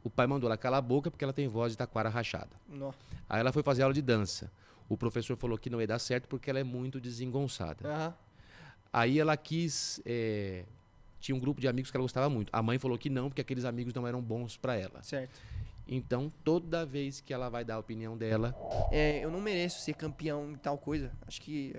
O pai mandou ela calar a boca porque ela tem voz de taquara rachada. Nó. Aí ela foi fazer aula de dança. O professor falou que não ia dar certo porque ela é muito desengonçada. Aham. Aí ela quis... tinha um grupo de amigos que ela gostava muito. A mãe falou que não, porque aqueles amigos não eram bons pra ela. Certo. Então, toda vez que ela vai dar a opinião dela... Eu não mereço ser campeão em tal coisa. Acho que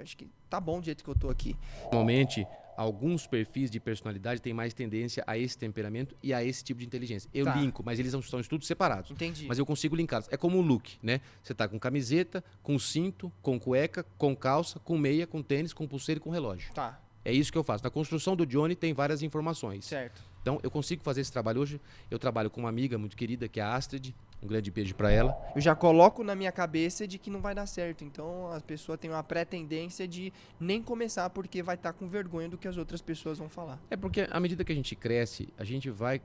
tá bom do jeito que eu tô aqui. Normalmente, alguns perfis de personalidade têm mais tendência a esse temperamento e a esse tipo de inteligência. Eu Tá. linko, mas eles são estudos separados. Entendi. Mas eu consigo linká-los. É como um look, né? Você tá com camiseta, com cinto, com cueca, com calça, com meia, com tênis, com pulseira e com relógio. Tá, É isso que eu faço. Na construção do Johnny tem várias informações. certo. Então, eu consigo fazer esse trabalho hoje. Eu trabalho com uma amiga muito querida, que é a Astrid. Um grande beijo pra ela. Eu já coloco na minha cabeça de que não vai dar certo. Então, as pessoas têm uma pré-tendência de nem começar porque vai estar com vergonha do que as outras pessoas vão falar. É porque, à medida que a gente cresce, a gente vai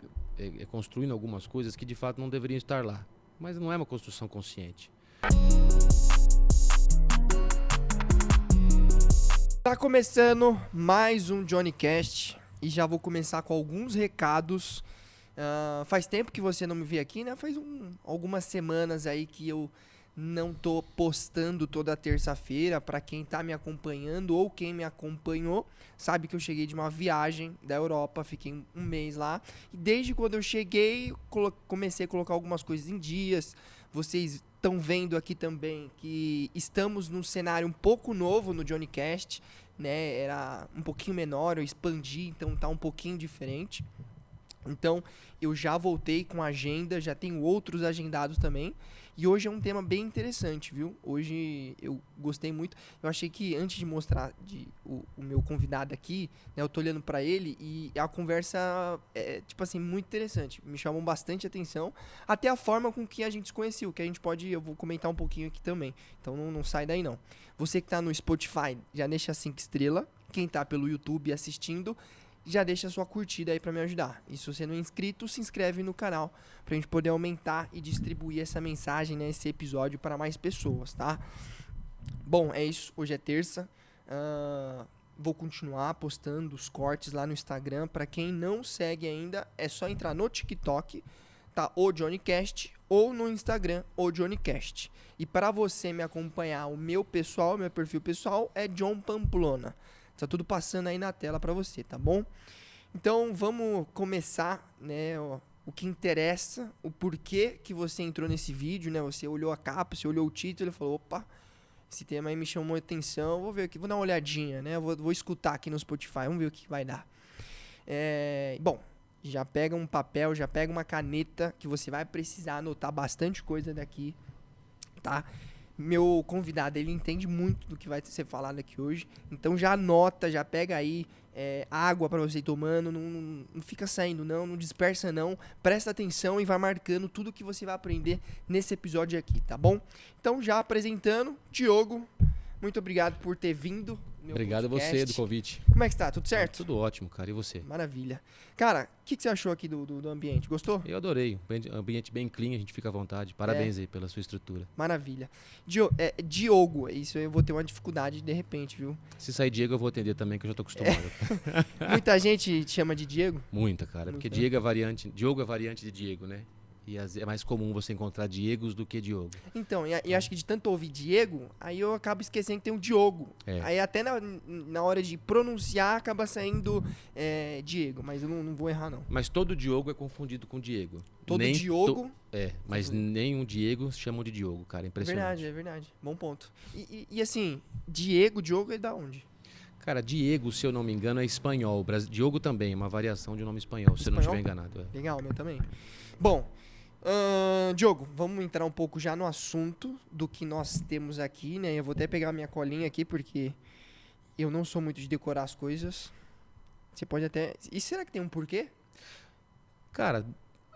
construindo algumas coisas que, de fato, não deveriam estar lá. Mas não é uma construção consciente. Tá começando mais um JohnnyCast e já vou começar com alguns recados. Faz tempo que você não me vê aqui, né? Faz algumas semanas aí que eu não tô postando toda terça-feira. Pra quem tá me acompanhando ou quem me acompanhou, sabe que eu cheguei de uma viagem da Europa, fiquei um mês lá. E desde quando eu cheguei, comecei a colocar algumas coisas em dias. Vocês estão vendo aqui também que estamos num cenário um pouco novo no JohnnyCast, né? Era um pouquinho menor, eu expandi, então tá um pouquinho diferente. Então, eu já voltei com a agenda, já tenho outros agendados também. E hoje é um tema bem interessante, viu? Hoje eu gostei muito. Eu achei que antes de mostrar o meu convidado aqui, né, eu tô olhando pra ele e a conversa é, tipo assim, muito interessante. Me chamou bastante atenção. Até a forma com que a gente se conheceu, que a gente pode, eu vou comentar um pouquinho aqui também. Então não sai daí não. Você que tá no Spotify, já deixa 5 estrelas. Quem tá pelo YouTube assistindo, já deixa a sua curtida aí pra me ajudar. E se você não é inscrito, se inscreve no canal pra gente poder aumentar e distribuir essa mensagem, né, esse episódio para mais pessoas, tá? Bom, é isso. Hoje é terça. Vou continuar postando os cortes lá no Instagram. Pra quem não segue ainda, é só entrar no TikTok, tá? O JohnnyCast, ou no Instagram, o JohnnyCast. E para você me acompanhar, meu perfil pessoal é John Pamplona. Tá tudo passando aí na tela pra você, tá bom? Então vamos começar, né, o que interessa, o porquê que você entrou nesse vídeo, né? Você olhou a capa, você olhou o título e falou, opa, esse tema aí me chamou a atenção, vou ver aqui, vou dar uma olhadinha, né? Vou escutar aqui no Spotify, vamos ver o que vai dar. Bom, já pega um papel, já pega uma caneta, que você vai precisar anotar bastante coisa daqui, tá? Meu convidado, ele entende muito do que vai ser falado aqui hoje. Então já anota, já pega aí água pra você ir tomando. Não fica saindo não dispersa não. Presta atenção e vai marcando tudo que você vai aprender nesse episódio aqui, tá bom? Então já apresentando, Diogo, muito obrigado por ter vindo. Obrigado a você do convite. Como é que está? Tudo certo? Tudo ótimo, cara. E você? Maravilha. Cara, o que você achou aqui do ambiente? Gostou? Eu adorei. Ambiente bem clean, a gente fica à vontade. Parabéns aí pela sua estrutura. Maravilha. Diogo, isso eu vou ter uma dificuldade de repente, viu? Se sair Diego, eu vou atender também, que eu já tô acostumado. Muita gente te chama de Diego? Muita, cara. Porque Diego é variante de Diego, né? E é mais comum você encontrar Diegos do que Diogo. Então, e acho que de tanto ouvir Diego, aí eu acabo esquecendo que tem um Diogo. Aí até na hora de pronunciar, acaba saindo Diego, mas eu não vou errar, não. Mas todo Diogo é confundido com Diego. Todo Diogo? Mas nenhum Diego chamam de Diogo, cara. Impressionante. É verdade. Bom ponto. E assim, Diogo é da onde? Cara, Diego, se eu não me engano, é espanhol. Diogo também é uma variação de um nome espanhol, se eu não estiver enganado. Legal, meu também. Bom, Diogo, vamos entrar um pouco já no assunto do que nós temos aqui, né? Eu vou até pegar minha colinha aqui, porque eu não sou muito de decorar as coisas. Você pode até... E será que tem um porquê? Cara,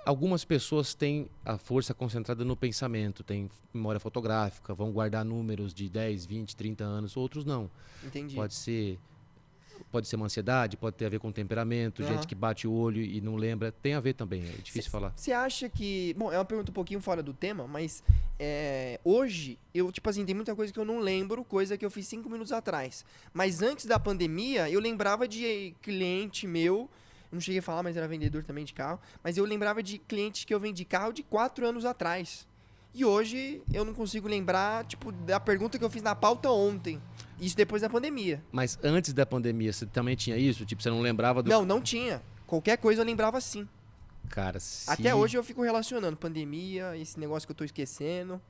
algumas pessoas têm a força concentrada no pensamento, têm memória fotográfica, vão guardar números de 10, 20, 30 anos, outros não. Entendi. Pode ser uma ansiedade, pode ter a ver com temperamento, gente que bate o olho e não lembra. Tem a ver também, é difícil falar. Você acha que... Bom, é uma pergunta um pouquinho fora do tema, mas hoje, tipo assim, tem muita coisa que eu não lembro, coisa que eu fiz 5 minutos atrás. Mas antes da pandemia, eu lembrava de cliente meu, Não cheguei a falar, mas era vendedor também de carro. Mas eu lembrava de clientes que eu vendi carro de 4 anos atrás. E hoje eu não consigo lembrar, tipo, da pergunta que eu fiz na pauta ontem. Isso depois da pandemia. Mas antes da pandemia, você também tinha isso? Tipo, você não lembrava do... Não tinha. Qualquer coisa eu lembrava sim. Cara, se... Até hoje eu fico relacionando pandemia, esse negócio que eu tô esquecendo.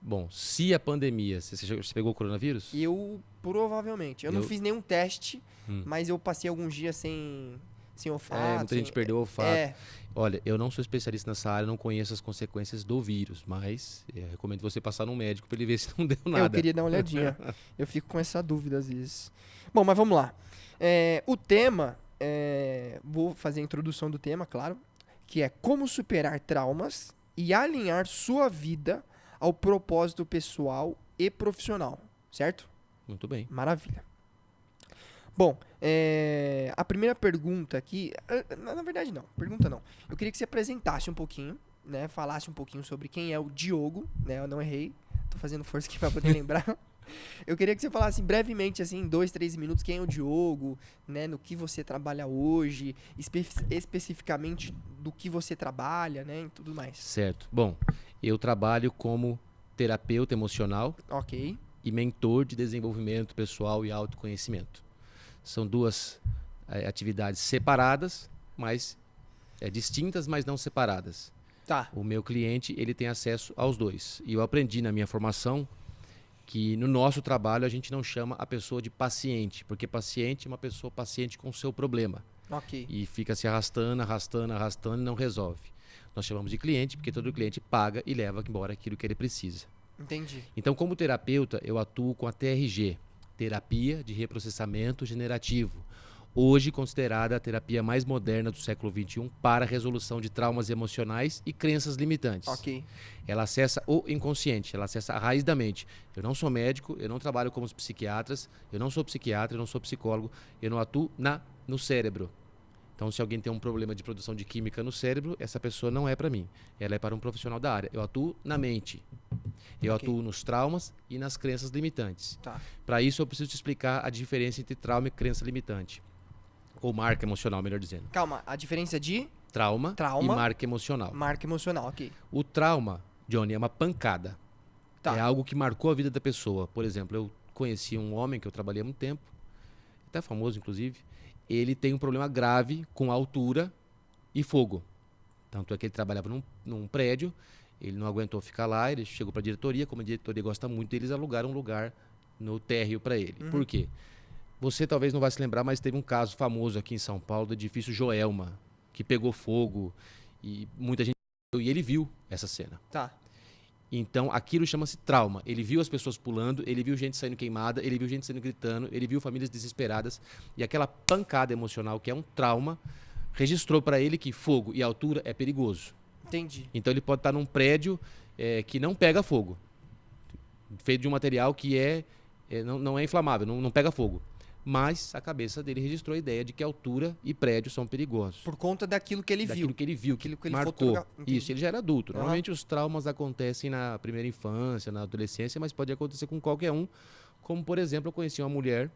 Bom, se a pandemia... Você pegou o coronavírus? Eu, provavelmente. Eu não fiz nenhum teste, Hum. mas eu passei alguns dias sem olfato. Muita gente perdeu o olfato. É, Olha, eu não sou especialista nessa área, não conheço as consequências do vírus, mas recomendo você passar num médico para ele ver se não deu nada. eu queria dar uma olhadinha. Eu fico com essa dúvida às vezes. Bom, mas vamos lá. O tema, vou fazer a introdução do tema, claro, que é como superar traumas e alinhar sua vida ao propósito pessoal e profissional, certo? Muito bem. Maravilha. Bom, a primeira pergunta aqui, na verdade não, pergunta não. Eu queria que você apresentasse um pouquinho, né, falasse um pouquinho sobre quem é o Diogo, né, eu não errei, tô fazendo força aqui pra poder lembrar. Eu queria que você falasse brevemente, assim, em 2, 3 minutos, quem é o Diogo, né, no que você trabalha hoje, especificamente do que você trabalha, né, e tudo mais. Certo. Bom, eu trabalho como terapeuta emocional Ok. e mentor de desenvolvimento pessoal e autoconhecimento. São duas atividades separadas, mas distintas, mas não separadas. Tá. O meu cliente, ele tem acesso aos dois. E eu aprendi na minha formação que no nosso trabalho a gente não chama a pessoa de paciente, porque paciente é uma pessoa paciente com o seu problema. Ok. E fica se arrastando e não resolve. Nós chamamos de cliente porque todo cliente paga e leva embora aquilo que ele precisa. Entendi. Então, como terapeuta, eu atuo com a TRG, Terapia de Reprocessamento Generativo, hoje considerada a terapia mais moderna do século XXI para a resolução de traumas emocionais e crenças limitantes. Ok. Ela acessa o inconsciente, ela acessa a raiz da mente. Eu não sou médico, eu não trabalho como os psiquiatras, eu não sou psiquiatra, eu não sou psicólogo, eu não atuo no cérebro. Então, se alguém tem um problema de produção de química no cérebro, essa pessoa não é para mim. Ela é para um profissional da área. Eu atuo na mente. Eu atuo nos traumas e nas crenças limitantes. Tá. Para isso, eu preciso te explicar a diferença entre trauma e crença limitante. Ou marca emocional, melhor dizendo. Calma, a diferença de Trauma e marca emocional. marca emocional, ok. O trauma, Johnny, é uma pancada. Tá. É algo que marcou a vida da pessoa. Por exemplo, eu conheci um homem que eu trabalhei há muito tempo, até famoso, inclusive. Ele tem um problema grave com altura e fogo. Tanto é que ele trabalhava num prédio, ele não aguentou ficar lá, ele chegou para a diretoria, como a diretoria gosta muito deles, alugaram um lugar no térreo para ele. Por quê? Você talvez não vai se lembrar, mas teve um caso famoso aqui em São Paulo do edifício Joelma, que pegou fogo e muita gente... E ele viu essa cena. Tá. Então, aquilo chama-se trauma. Ele viu as pessoas pulando, ele viu gente saindo queimada, ele viu gente saindo gritando, ele viu famílias desesperadas. E aquela pancada emocional, que é um trauma, registrou para ele que fogo e altura é perigoso. Entendi. Então, ele pode estar num prédio que não pega fogo. Feito de um material que não é inflamável, não pega fogo. Mas a cabeça dele registrou a ideia de que altura e prédio são perigosos. Por conta daquilo que ele Daquilo viu. que ele viu, Aquilo que ele marcou. fotografou. Entendi. Isso, ele já era adulto. Aham. Normalmente os traumas acontecem na primeira infância, na adolescência, mas pode acontecer com qualquer um. Como, por exemplo, eu conheci uma mulher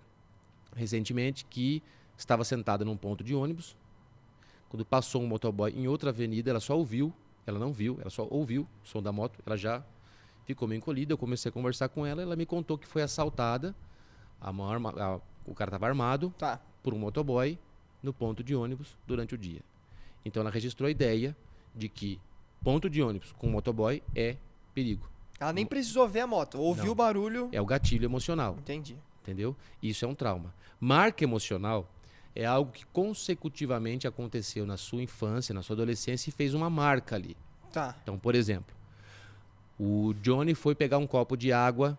recentemente que estava sentada num ponto de ônibus. Quando passou um motoboy em outra avenida, ela só ouviu, ela não viu, ela só ouviu o som da moto, ela já ficou meio encolhida. Eu comecei a conversar com ela, ela me contou que foi assaltada, o cara estava armado, Tá. por um motoboy no ponto de ônibus durante o dia. Então ela registrou a ideia de que ponto de ônibus com motoboy é perigo. Ela nem precisou ver a moto. Ouviu Não. o barulho. É o gatilho emocional, Entendi. entendeu? Isso é um trauma. Marca emocional é algo que consecutivamente aconteceu na sua infância, na sua adolescência e fez uma marca ali. Tá. Então, por exemplo, o Johnny foi pegar um copo de água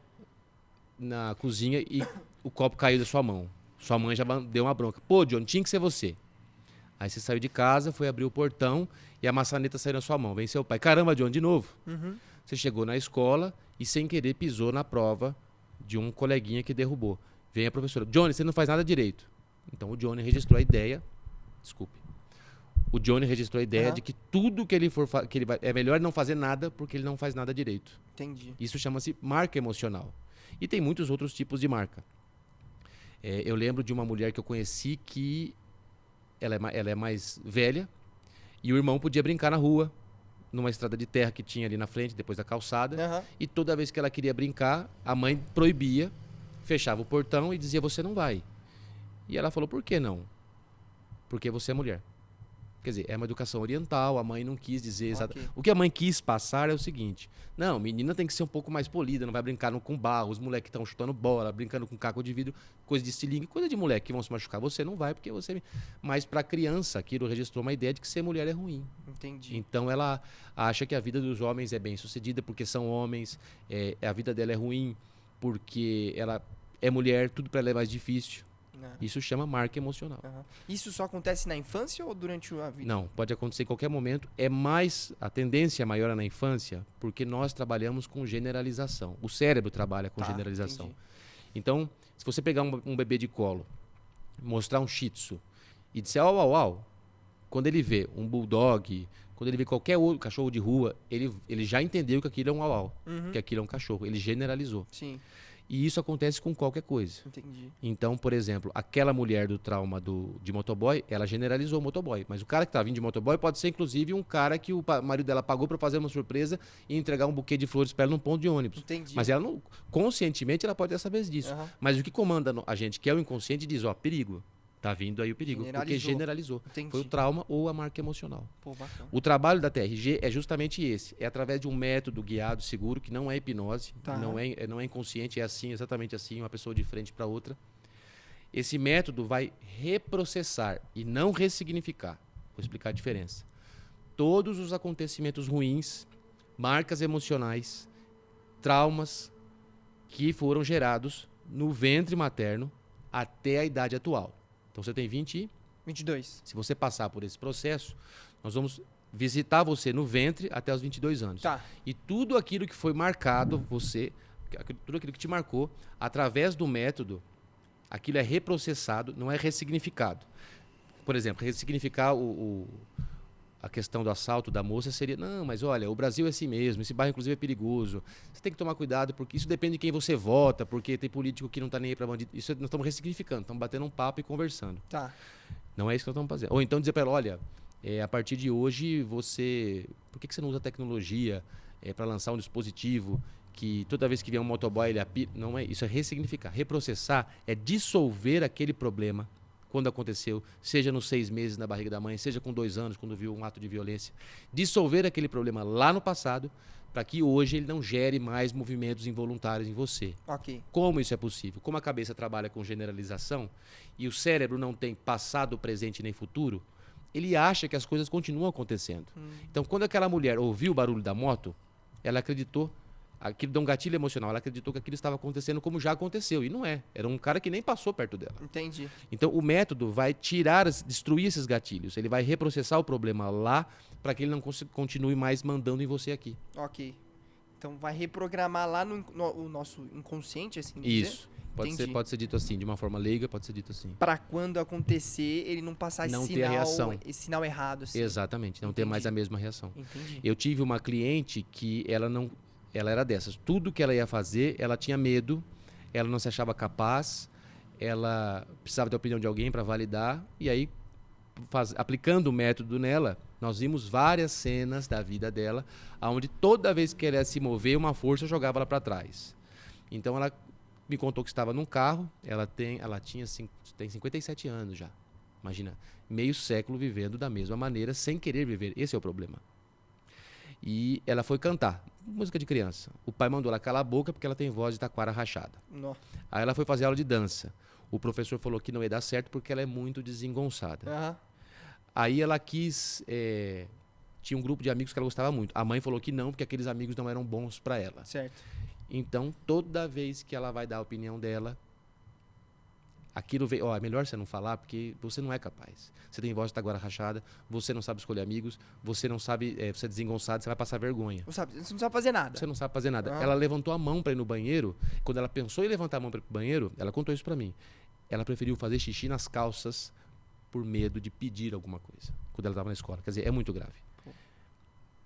na cozinha e o copo caiu da sua mão. Sua mãe já deu uma bronca. Pô, Johnny, tinha que ser você. Aí você saiu de casa, foi abrir o portão e a maçaneta saiu na sua mão. Vem seu pai. Caramba, Johnny, de novo. Uhum. Você chegou na escola e sem querer pisou na prova de um coleguinha que derrubou. Vem a professora. Johnny, você não faz nada direito. Então o Johnny registrou a ideia. Desculpe. O Johnny registrou a ideia Aham. de que tudo que ele for é melhor não fazer nada porque ele não faz nada direito. Entendi. Isso chama-se marca emocional. E tem muitos outros tipos de marca. Eu lembro de uma mulher que eu conheci que ela é mais velha, e o irmão podia brincar na rua, numa estrada de terra que tinha ali na frente, depois da calçada. Aham. E toda vez que ela queria brincar, a mãe proibia, fechava o portão e dizia, você não vai. E ela falou, por que não? Porque você é mulher. Quer dizer, é uma educação oriental, a mãe não quis dizer exatamente. Ok. O que a mãe quis passar é o seguinte: não, menina tem que ser um pouco mais polida, não vai brincar com barro, os moleques estão chutando bola, brincando com caco de vidro, coisa de estilingue, coisa de moleque que vão se machucar. Você não vai porque você. Mas para criança, aquilo registrou uma ideia de que ser mulher é ruim. Entendi. Então ela acha que a vida dos homens é bem sucedida porque são homens, a vida dela é ruim porque ela é mulher, tudo para ela é mais difícil. Isso chama marca emocional. Aham. Isso só acontece na infância ou durante a vida? Não, pode acontecer em qualquer momento. A tendência maior é na infância, porque nós trabalhamos com generalização. O cérebro trabalha com generalização. Entendi. Então, se você pegar um bebê de colo, mostrar um shih tzu e disser au, au, au, quando ele vê um bulldog, quando ele vê qualquer outro cachorro de rua, ele já entendeu que aquilo é um au, au, que aquilo é um cachorro. Ele generalizou. Sim, E isso acontece com qualquer coisa. entendi. Então, por exemplo, aquela mulher do trauma de motoboy, ela generalizou o motoboy. Mas o cara que tá vindo de motoboy pode ser, inclusive, um cara que o marido dela pagou para fazer uma surpresa e entregar um buquê de flores para ela num ponto de ônibus. Entendi. Mas ela não, conscientemente, ela pode ter saber disso. Aham. Mas o que comanda a gente, que é o inconsciente, diz, ó, perigo. Tá vindo aí o perigo. Porque Generalizou. generalizou. Entendi. Foi o trauma ou a marca emocional. Pô, bacana. O trabalho da TRG é justamente esse. É através de um método guiado, seguro, que não é hipnose, Tá. não é inconsciente, é assim, exatamente assim, uma pessoa de frente para outra. Esse método vai reprocessar e não ressignificar. Vou explicar a diferença. Todos os acontecimentos ruins, marcas emocionais, traumas que foram gerados no ventre materno até a idade atual. Então você tem 22. Se você passar por esse processo, nós vamos visitar você no ventre até os 22 anos. Tá. E tudo aquilo que foi marcado, tudo aquilo que te marcou, através do método, aquilo é reprocessado, não é ressignificado. Por exemplo, ressignificar a questão do assalto da moça seria, não, mas olha, o Brasil é assim mesmo, esse bairro inclusive é perigoso, você tem que tomar cuidado, porque isso depende de quem você vota, porque tem político que não está nem aí para bandido. Isso nós estamos ressignificando, estamos batendo um papo e conversando. Tá. Não é isso que nós estamos fazendo. Ou então dizer para ela, olha, a partir de hoje por que você não usa tecnologia para lançar um dispositivo que toda vez que vier um motoboy ele apita? Não é isso, é ressignificar. Reprocessar é dissolver aquele problema quando aconteceu, seja nos 6 meses na barriga da mãe, seja com 2 anos, quando viu um ato de violência. Dissolver aquele problema lá no passado, para que hoje ele não gere mais movimentos involuntários em você. Ok. Como isso é possível? Como a cabeça trabalha com generalização e o cérebro não tem passado, presente nem futuro, ele acha que as coisas continuam acontecendo. Então, quando aquela mulher ouviu o barulho da moto, ela acreditou, aquilo deu um gatilho emocional, ela acreditou que aquilo estava acontecendo como já aconteceu. E não é. Era um cara que nem passou perto dela. Entendi. Então, o método vai destruir esses gatilhos. Ele vai reprocessar o problema lá para que ele não continue mais mandando em você aqui. Ok. Então vai reprogramar lá o nosso inconsciente, assim dizer? Isso. Entendi. Pode ser dito assim, de uma forma leiga, pode ser dito assim. Pra quando acontecer, ele não passar Não esse ter a sinal, reação. esse sinal errado, assim. Exatamente, não ter mais a mesma reação. Entendi. Eu tive uma cliente que ela era dessas. Tudo que ela ia fazer, ela tinha medo, ela não se achava capaz, ela precisava da opinião de alguém para validar. E aí, aplicando o método nela, nós vimos várias cenas da vida dela, onde toda vez que ela ia se mover, uma força jogava ela para trás. Então ela me contou que estava num carro, tem 57 anos já. Imagina, meio século vivendo da mesma maneira, sem querer viver. Esse é o problema. E ela foi cantar, música de criança. O pai mandou ela calar a boca porque ela tem voz de taquara rachada. Nó. Aí ela foi fazer aula de dança. O professor falou que não ia dar certo porque ela é muito desengonçada. Aham. Aí ela tinha um grupo de amigos que ela gostava muito. A mãe falou que não, porque aqueles amigos não eram bons para ela. Certo. Então, toda vez que ela vai dar a opinião dela, aquilo vem, é melhor você não falar porque você não é capaz. Você tem voz de taquara rachada, você não sabe escolher amigos, você não sabe, você é desengonçado, você vai passar vergonha. Você não sabe fazer nada. Você não sabe fazer nada. Ah. Ela levantou a mão para ir no banheiro. Quando ela pensou em levantar a mão para ir pro banheiro, ela contou isso para mim. Ela preferiu fazer xixi nas calças por medo de pedir alguma coisa, quando ela estava na escola. Quer dizer, é muito grave.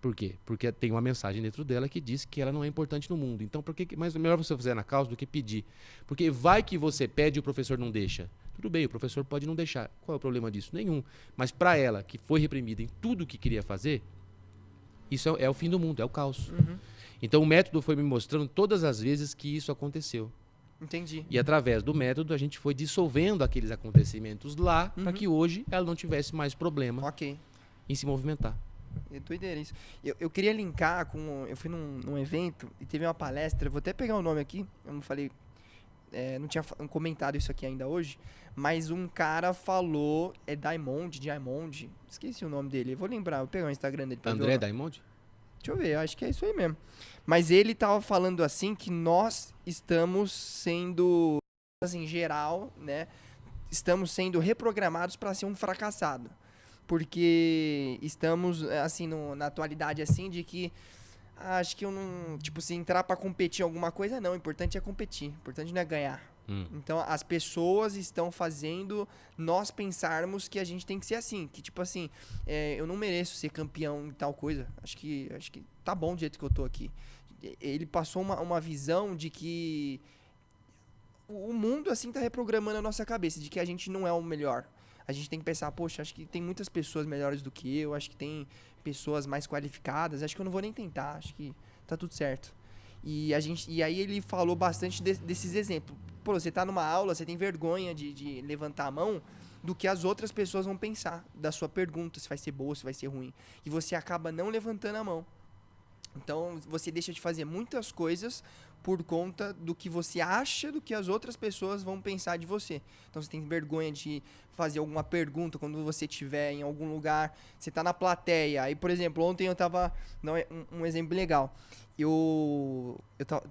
Por quê? Porque tem uma mensagem dentro dela que diz que ela não é importante no mundo. Então, mas é melhor você fazer na causa do que pedir. Porque vai que você pede e o professor não deixa. Tudo bem, o professor pode não deixar. Qual é o problema disso? Nenhum. Mas para ela, que foi reprimida em tudo que queria fazer, isso é o fim do mundo, é o caos. Então, o método foi me mostrando todas as vezes que isso aconteceu. Entendi. E através do método, a gente foi dissolvendo aqueles acontecimentos lá, para que hoje ela não tivesse mais problema em se movimentar. É doideira isso. Eu queria linkar com... Eu fui num evento e teve uma palestra, vou até pegar o nome aqui, eu não falei... não tinha comentado isso aqui ainda hoje, mas um cara falou... É Diamond, esqueci o nome dele, eu vou lembrar, vou pegar o Instagram dele. André Diamond? Deixa eu ver, eu acho que é isso aí mesmo. Mas ele tava falando assim que nós estamos sendo, assim, em geral, né? Estamos sendo reprogramados para ser um fracassado. Porque estamos, assim, na atualidade, assim, de que acho que eu não... Tipo, se entrar para competir em alguma coisa, não. O importante é competir. O importante não é ganhar. Então, as pessoas estão fazendo nós pensarmos que a gente tem que ser assim. Que, tipo assim, eu não mereço ser campeão em tal coisa. Acho que tá bom do jeito que eu tô aqui. Ele passou uma visão de que o mundo, assim, tá reprogramando a nossa cabeça. De que a gente não é o melhor. A gente tem que pensar, poxa, acho que tem muitas pessoas melhores do que eu. Acho que tem pessoas mais qualificadas. Acho que eu não vou nem tentar. Acho que tá tudo certo. E aí ele falou bastante desses exemplos. Pô, você tá numa aula, você tem vergonha de levantar a mão do que as outras pessoas vão pensar da sua pergunta, se vai ser boa, se vai ser ruim. E você acaba não levantando a mão. Então, você deixa de fazer muitas coisas por conta do que você acha do que as outras pessoas vão pensar de você. Então, você tem vergonha de fazer alguma pergunta quando você estiver em algum lugar. Você tá na plateia. Aí, por exemplo, ontem eu tava... Um exemplo legal. Eu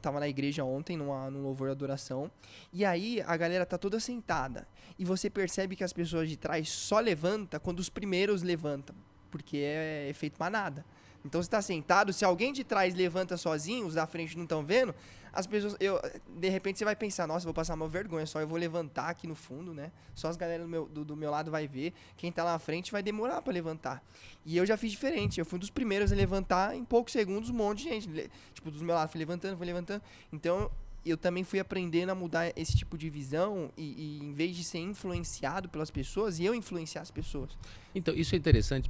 tava na igreja ontem, num louvor de adoração. E aí, a galera tá toda sentada. E você percebe que as pessoas de trás só levantam quando os primeiros levantam. Porque é efeito manada. Então você tá sentado, se alguém de trás levanta sozinho, os da frente não estão vendo, as pessoas, de repente você vai pensar, nossa, vou passar uma vergonha, só eu vou levantar aqui no fundo, né? Só as galera do meu lado vai ver, quem tá lá na frente vai demorar pra levantar. E eu já fiz diferente, eu fui um dos primeiros a levantar, em poucos segundos um monte de gente, tipo, dos meus lados, fui levantando. Então, eu também fui aprendendo a mudar esse tipo de visão e em vez de ser influenciado pelas pessoas, eu influenciar as pessoas. Então, isso é interessante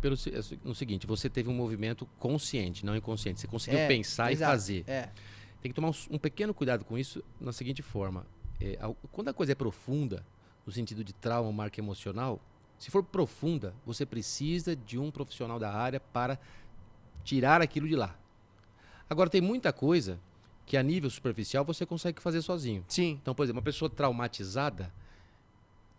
no seguinte, você teve um movimento consciente, não inconsciente. Você conseguiu pensar e fazer. Tem que tomar um pequeno cuidado com isso na seguinte forma. Quando a coisa é profunda, no sentido de trauma, marca emocional, se for profunda, você precisa de um profissional da área para tirar aquilo de lá. Agora, tem muita coisa que a nível superficial você consegue fazer sozinho. Sim. Então, por exemplo, uma pessoa traumatizada,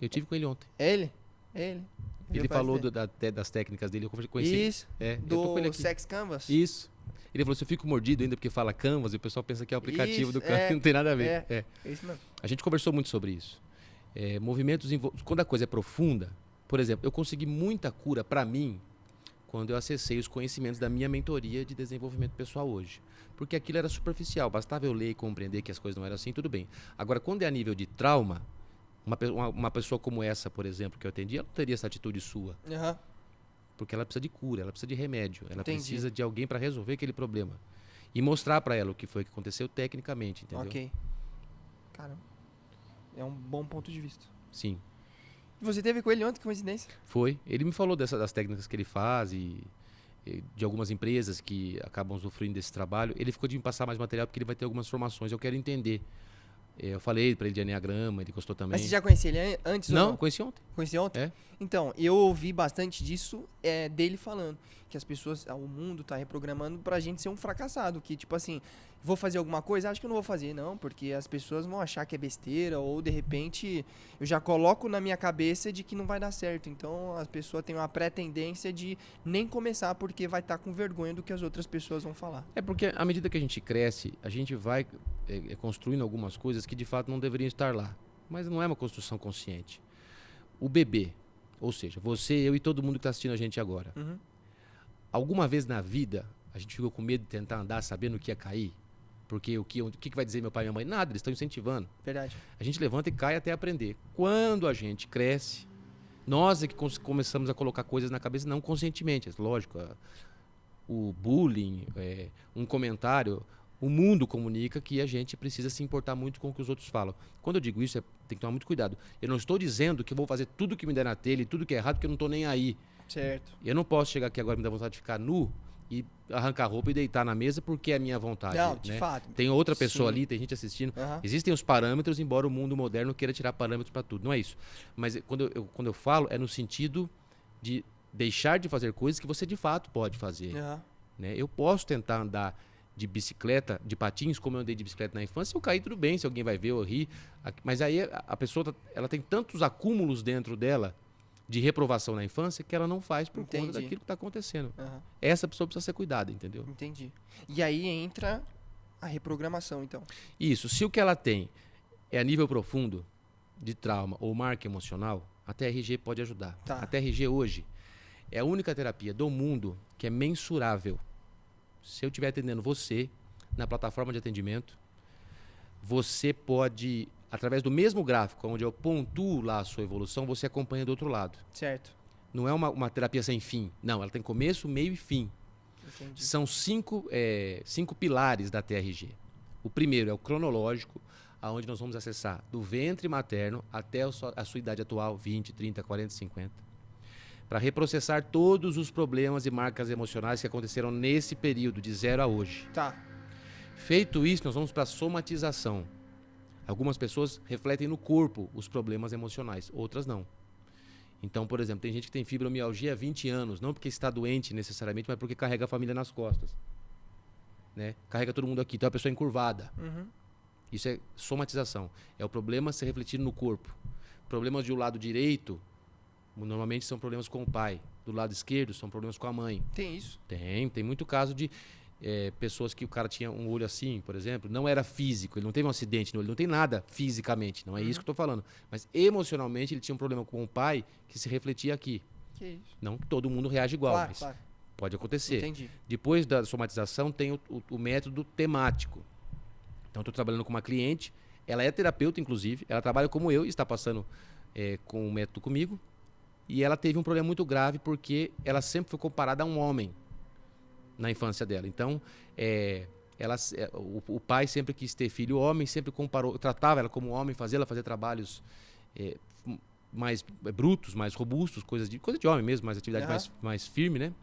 eu tive com ele ontem. Ele falou das técnicas dele, eu conheci. Isso, do Sex Canvas. Isso. Ele falou assim, eu fico mordido ainda porque fala Canvas e o pessoal pensa que é o aplicativo do Canvas, não tem nada a ver. É isso mesmo. A gente conversou muito sobre isso. Movimentos, quando a coisa é profunda, por exemplo, eu consegui muita cura para mim quando eu acessei os conhecimentos da minha mentoria de desenvolvimento pessoal hoje. Porque aquilo era superficial, bastava eu ler e compreender que as coisas não eram assim, tudo bem. Agora, quando é a nível de trauma, uma pessoa como essa, por exemplo, que eu atendi, ela não teria essa atitude sua. Uhum. Porque ela precisa de cura, ela precisa de remédio, ela precisa de alguém para resolver aquele problema. E mostrar para ela o que foi que aconteceu tecnicamente, entendeu? Ok. Cara, é um bom ponto de vista. Sim. E você teve com ele ontem, que coincidência? Foi. Ele me falou das técnicas que ele faz e de algumas empresas que acabam usufruindo desse trabalho. Ele ficou de me passar mais material porque ele vai ter algumas formações. Eu quero entender. Eu falei para ele de Enneagrama, ele gostou também. Mas você já conhecia ele antes? Não, conheci ontem. Conheci ontem? É. Então, eu ouvi bastante disso dele falando. Que as pessoas, o mundo tá reprogramando pra gente ser um fracassado. Que, tipo assim, vou fazer alguma coisa? Acho que eu não vou fazer, não. Porque as pessoas vão achar que é besteira. Ou, de repente, eu já coloco na minha cabeça de que não vai dar certo. Então, as pessoas têm uma pré-tendência de nem começar porque vai estar com vergonha do que as outras pessoas vão falar. É porque, à medida que a gente cresce, a gente vai construindo algumas coisas que, de fato, não deveriam estar lá. Mas não é uma construção consciente. O bebê, ou seja, você, eu e todo mundo que está assistindo a gente agora. Uhum. Alguma vez na vida, a gente ficou com medo de tentar andar sabendo que ia cair? Porque o que vai dizer meu pai e minha mãe? Nada, eles estão incentivando. Verdade. A gente levanta e cai até aprender. Quando a gente cresce, nós é que começamos a colocar coisas na cabeça não conscientemente. Lógico, o bullying, um comentário, o mundo comunica que a gente precisa se importar muito com o que os outros falam. Quando eu digo isso, tem que tomar muito cuidado. Eu não estou dizendo que eu vou fazer tudo que me der na telha e tudo que é errado, porque eu não estou nem aí. Certo. Eu não posso chegar aqui agora e me dar vontade de ficar nu e arrancar a roupa e deitar na mesa porque é a minha vontade. Não, de né? fato. Tem outra pessoa Sim. ali, tem gente assistindo. Aham. Existem os parâmetros, embora o mundo moderno queira tirar parâmetros para tudo. Não é isso. Mas quando eu falo, é no sentido de deixar de fazer coisas que você de fato pode fazer. Aham. Né? Eu posso tentar andar de bicicleta, de patins, como eu andei de bicicleta na infância. Se eu cair, tudo bem. Se alguém vai ver, eu ri. Mas aí a pessoa ela tem tantos acúmulos dentro dela de reprovação na infância que ela não faz por conta Entendi. daquilo que está acontecendo. Aham. Essa pessoa precisa ser cuidada, entendeu? Entendi. E aí entra a reprogramação, então. Isso. Se o que ela tem é a nível profundo de trauma ou marca emocional, a TRG pode ajudar. Tá. A TRG hoje é a única terapia do mundo que é mensurável. Se eu estiver atendendo você na plataforma de atendimento, você pode, através do mesmo gráfico, onde eu pontuo lá a sua evolução, você acompanha do outro lado. Certo. Não é uma terapia sem fim. Não, ela tem começo, meio e fim. Entendi. São cinco pilares da TRG. O primeiro é o cronológico, onde nós vamos acessar do ventre materno até a sua idade atual, 20, 30, 40, 50. Para reprocessar todos os problemas e marcas emocionais que aconteceram nesse período, de 0 a hoje. Tá. Feito isso, nós vamos para a somatização. Algumas pessoas refletem no corpo os problemas emocionais, outras não. Então, por exemplo, tem gente que tem fibromialgia há 20 anos, não porque está doente necessariamente, mas porque carrega a família nas costas. Né? Carrega todo mundo aqui, então é uma pessoa encurvada. Uhum. Isso é somatização. É o problema ser refletido no corpo. Problemas do lado direito, normalmente são problemas com o pai. Do lado esquerdo, são problemas com a mãe. Tem isso. Tem muito caso de pessoas que o cara tinha um olho assim, por exemplo, não era físico, ele não teve um acidente no olho, não tem nada fisicamente, não é isso que eu estou falando. Mas emocionalmente ele tinha um problema com o pai que se refletia aqui. Que isso. Não que todo mundo reage igual, Claro, mas claro. pode acontecer. Entendi. Depois da somatização tem o método temático. Então, estou trabalhando com uma cliente, ela é terapeuta, inclusive, ela trabalha como eu e está passando com o método comigo. E ela teve um problema muito grave porque ela sempre foi comparada a um homem na infância dela. Então, o pai sempre quis ter filho homem, sempre comparou, tratava ela como homem, fazia ela fazer trabalhos mais brutos, mais robustos, coisa de homem mesmo, mais atividade mais firme, né?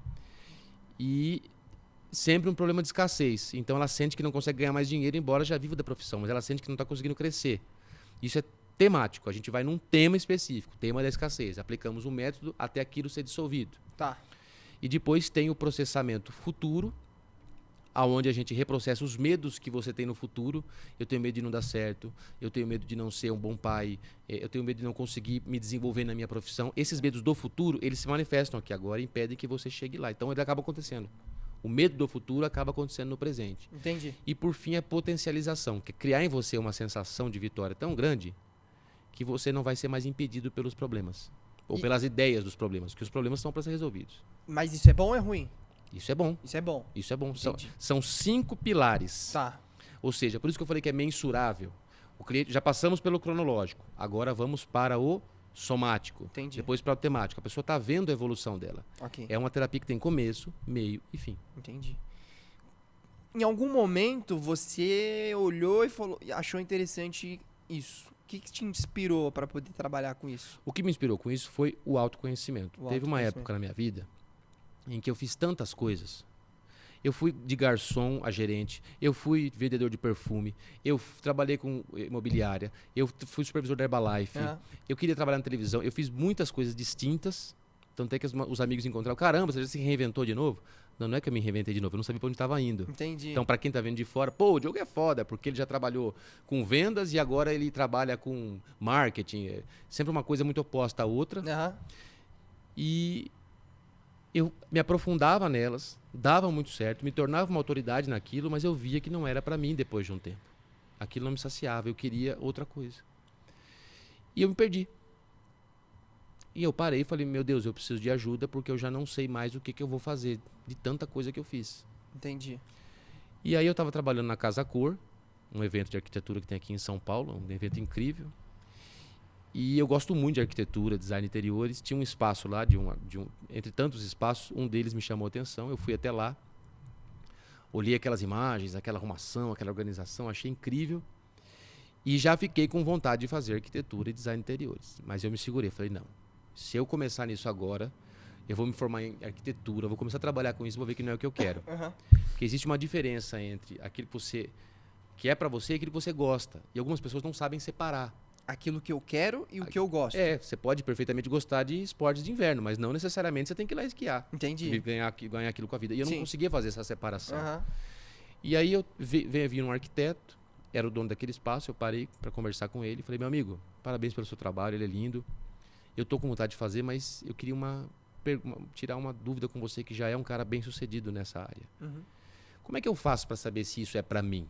E sempre um problema de escassez. Então ela sente que não consegue ganhar mais dinheiro, embora já viva da profissão, mas ela sente que não está conseguindo crescer. Isso é temático. A gente vai num tema específico, tema da escassez. Aplicamos um método até aquilo ser dissolvido. Tá. E depois tem o processamento futuro, aonde a gente reprocessa os medos que você tem no futuro. Eu tenho medo de não dar certo, eu tenho medo de não ser um bom pai, eu tenho medo de não conseguir me desenvolver na minha profissão. Esses medos do futuro, eles se manifestam aqui agora e impedem que você chegue lá. Então ele acaba acontecendo. O medo do futuro acaba acontecendo no presente. Entendi. E por fim a potencialização, que é criar em você uma sensação de vitória tão grande que você não vai ser mais impedido pelos problemas. Ou pelas ideias dos problemas, que os problemas são para ser resolvidos. Mas isso é bom ou é ruim? Isso é bom. Isso é bom. Isso é bom. Entendi. São 5 pilares. Tá. Ou seja, por isso que eu falei que é mensurável. O cliente, já passamos pelo cronológico. Agora vamos para o somático. Entendi. Depois para o temático. A pessoa está vendo a evolução dela. Ok. É uma terapia que tem começo, meio e fim. Entendi. Em algum momento você olhou e falou, achou interessante isso. O que te inspirou para poder trabalhar com isso? O que me inspirou com isso foi o autoconhecimento. Teve uma autoconhecimento. época na minha vida em que eu fiz tantas coisas. Eu fui de garçom a gerente, eu fui vendedor de perfume, eu trabalhei com imobiliária, eu fui supervisor da Herbalife, eu queria trabalhar na televisão, eu fiz muitas coisas distintas, tanto é que os amigos encontraram, caramba, você já se reinventou de novo? Não é que eu me reinventei de novo, eu não sabia para onde estava indo. Entendi. Então, para quem está vendo de fora, pô, o Diogo é foda, porque ele já trabalhou com vendas e agora ele trabalha com marketing. É sempre uma coisa muito oposta à outra. E eu me aprofundava nelas, dava muito certo, me tornava uma autoridade naquilo, mas eu via que não era para mim depois de um tempo. Aquilo não me saciava, eu queria outra coisa. E eu me perdi. E eu parei e falei, meu Deus, eu preciso de ajuda porque eu já não sei mais o que eu vou fazer de tanta coisa que eu fiz. Entendi. E aí eu estava trabalhando na Casa Cor, um evento de arquitetura que tem aqui em São Paulo, um evento incrível. E eu gosto muito de arquitetura, design de interiores. Tinha um espaço lá, entre tantos espaços, um deles me chamou a atenção. Eu fui até lá Olhei aquelas imagens, aquela arrumação, aquela organização, achei incrível. E já fiquei com vontade de fazer arquitetura e design de interiores. Mas eu me segurei, falei, não. Se eu começar nisso agora, eu vou me formar em arquitetura, vou começar a trabalhar com isso, vou ver que não é o que eu quero. Porque existe uma diferença entre aquilo que é pra você e aquilo que você gosta. E algumas pessoas não sabem separar. Aquilo que eu quero e o que eu gosto. Você pode perfeitamente gostar de esportes de inverno, mas não necessariamente você tem que ir lá esquiar. Entendi. E ganhar aquilo com a vida. E eu não conseguia fazer essa separação. E aí eu vi um arquiteto, era o dono daquele espaço, eu parei para conversar com ele. Falei, meu amigo, parabéns pelo seu trabalho, ele é lindo. Eu tô com vontade de fazer, mas eu queria tirar uma dúvida com você, que já é um cara bem sucedido nessa área. Como é que eu faço para saber se isso é para mim?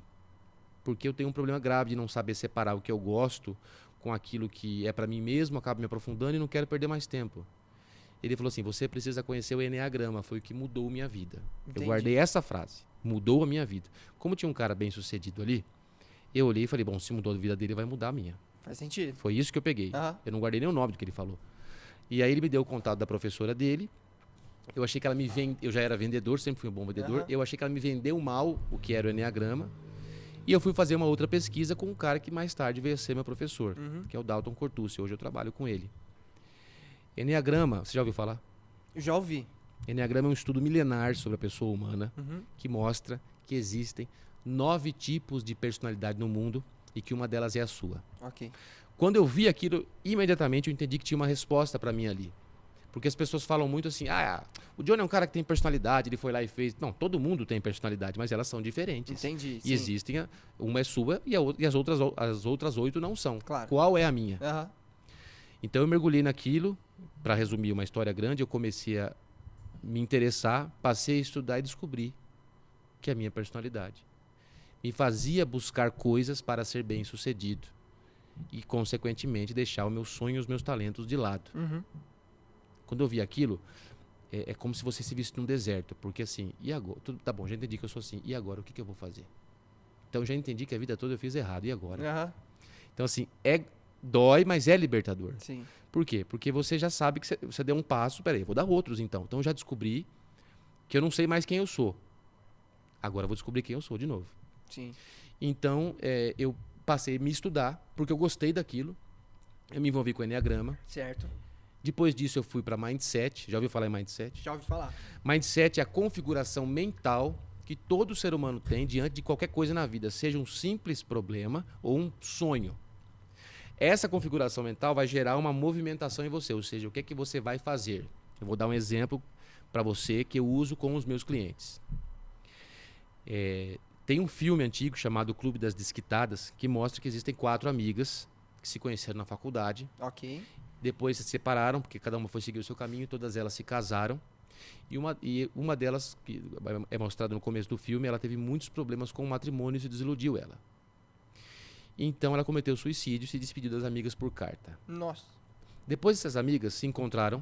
Porque eu tenho um problema grave de não saber separar o que eu gosto com aquilo que é para mim mesmo, acabo me aprofundando e não quero perder mais tempo. Ele falou assim, você precisa conhecer o Enneagrama, foi o que mudou minha vida. Entendi. Eu guardei essa frase, mudou a minha vida. Como tinha um cara bem sucedido ali, eu olhei e falei, bom, se mudou a vida dele, vai mudar a minha. Faz sentido. Foi isso que eu peguei. Eu não guardei nem o nome do que ele falou. E aí ele me deu o contato da professora dele. Eu achei que ela me eu já era vendedor, sempre fui um bom vendedor. Eu achei que ela me vendeu mal o que era o Enneagrama. E eu fui fazer uma outra pesquisa com um cara que mais tarde veio a ser meu professor, que é o Dalton Cortucci. Hoje eu trabalho com ele. Enneagrama, você já ouviu falar? Já ouvi. Enneagrama é um estudo milenar sobre a pessoa humana que mostra que existem 9 tipos de personalidade no mundo e que uma delas é a sua. Quando eu vi aquilo, imediatamente eu entendi que tinha uma resposta para mim ali. Porque as pessoas falam muito assim, o Johnny é um cara que tem personalidade, ele foi lá e fez. Não, todo mundo tem personalidade, mas elas são diferentes. Entendi. E existem, uma é sua e as outras 8 não são. Claro. Qual é a minha? Então eu mergulhei naquilo, para resumir uma história grande, eu comecei a me interessar, passei a estudar e descobri que é a minha personalidade me fazia buscar coisas para ser bem sucedido e, consequentemente, deixar o meu sonho e os meus talentos de lado. Quando eu vi aquilo, é como se você se visse num deserto, porque assim, e agora? Tudo, tá bom, já entendi que eu sou assim, e agora? O que eu vou fazer? Então já entendi que a vida toda eu fiz errado, e agora? Então assim, dói, mas é libertador. Sim. Por quê? Porque você já sabe que você deu um passo, peraí, eu vou dar outros então. Então eu já descobri que eu não sei mais quem eu sou. Agora eu vou descobrir quem eu sou de novo. Sim. Então eu passei a me estudar, porque eu gostei daquilo. Eu me envolvi com o Enneagrama. Certo. Depois disso eu fui para Mindset. Já ouviu falar em Mindset? Já ouvi falar. Mindset é a configuração mental que todo ser humano tem diante de qualquer coisa na vida, seja um simples problema ou um sonho. Essa configuração mental vai gerar uma movimentação em você, ou seja, o que é que você vai fazer. Eu vou dar um exemplo para você que eu uso com os meus clientes. Tem um filme antigo chamado Clube das Desquitadas que mostra que existem 4 amigas que se conheceram na faculdade. Depois se separaram, porque cada uma foi seguir o seu caminho, todas elas se casaram. E uma delas, que é mostrada no começo do filme, ela teve muitos problemas com o matrimônio e se desiludiu ela. Então ela cometeu suicídio e se despediu das amigas por carta. Nossa. Depois essas amigas se encontraram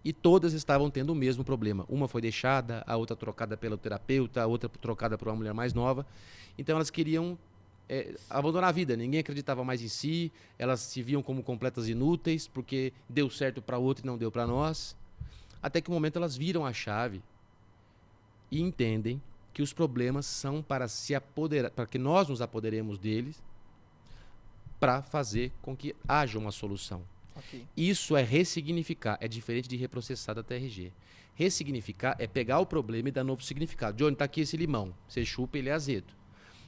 e todas estavam tendo o mesmo problema. Uma foi deixada, a outra trocada pelo terapeuta, a outra trocada por uma mulher mais nova. Então elas queriam abandonar a vida. Ninguém acreditava mais em si, elas se viam como completas inúteis, porque deu certo para outra e não deu para nós. Até que um momento elas viram a chave e entendem que os problemas são para que nós nos apoderemos deles, para fazer com que haja uma solução. Isso é ressignificar, é diferente de reprocessar da TRG. Ressignificar é pegar o problema e dar novo significado. Johnny, tá aqui esse limão, você chupa, ele é azedo.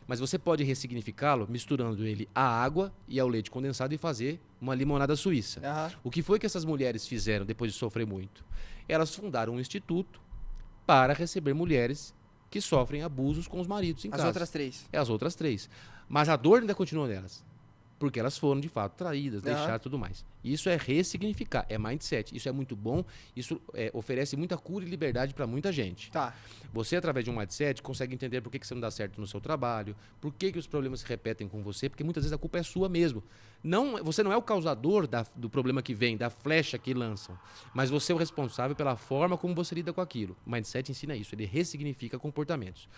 Mas você pode ressignificá-lo misturando ele à água e ao leite condensado e fazer uma limonada suíça. O que foi que essas mulheres fizeram depois de sofrer muito? Elas fundaram um instituto para receber mulheres que sofrem abusos com os maridos em casa. As outras 3. As outras 3. Mas a dor ainda continua nelas. Porque elas foram, de fato, traídas, deixadas e tudo mais. Isso é ressignificar, é mindset. Isso é muito bom, isso oferece muita cura e liberdade para muita gente. Você, através de um mindset, consegue entender por que você não dá certo no seu trabalho, por que os problemas se repetem com você, porque muitas vezes a culpa é sua mesmo. Você não é o causador do problema que vem, da flecha que lançam, mas você é o responsável pela forma como você lida com aquilo. O mindset ensina isso, ele ressignifica comportamentos.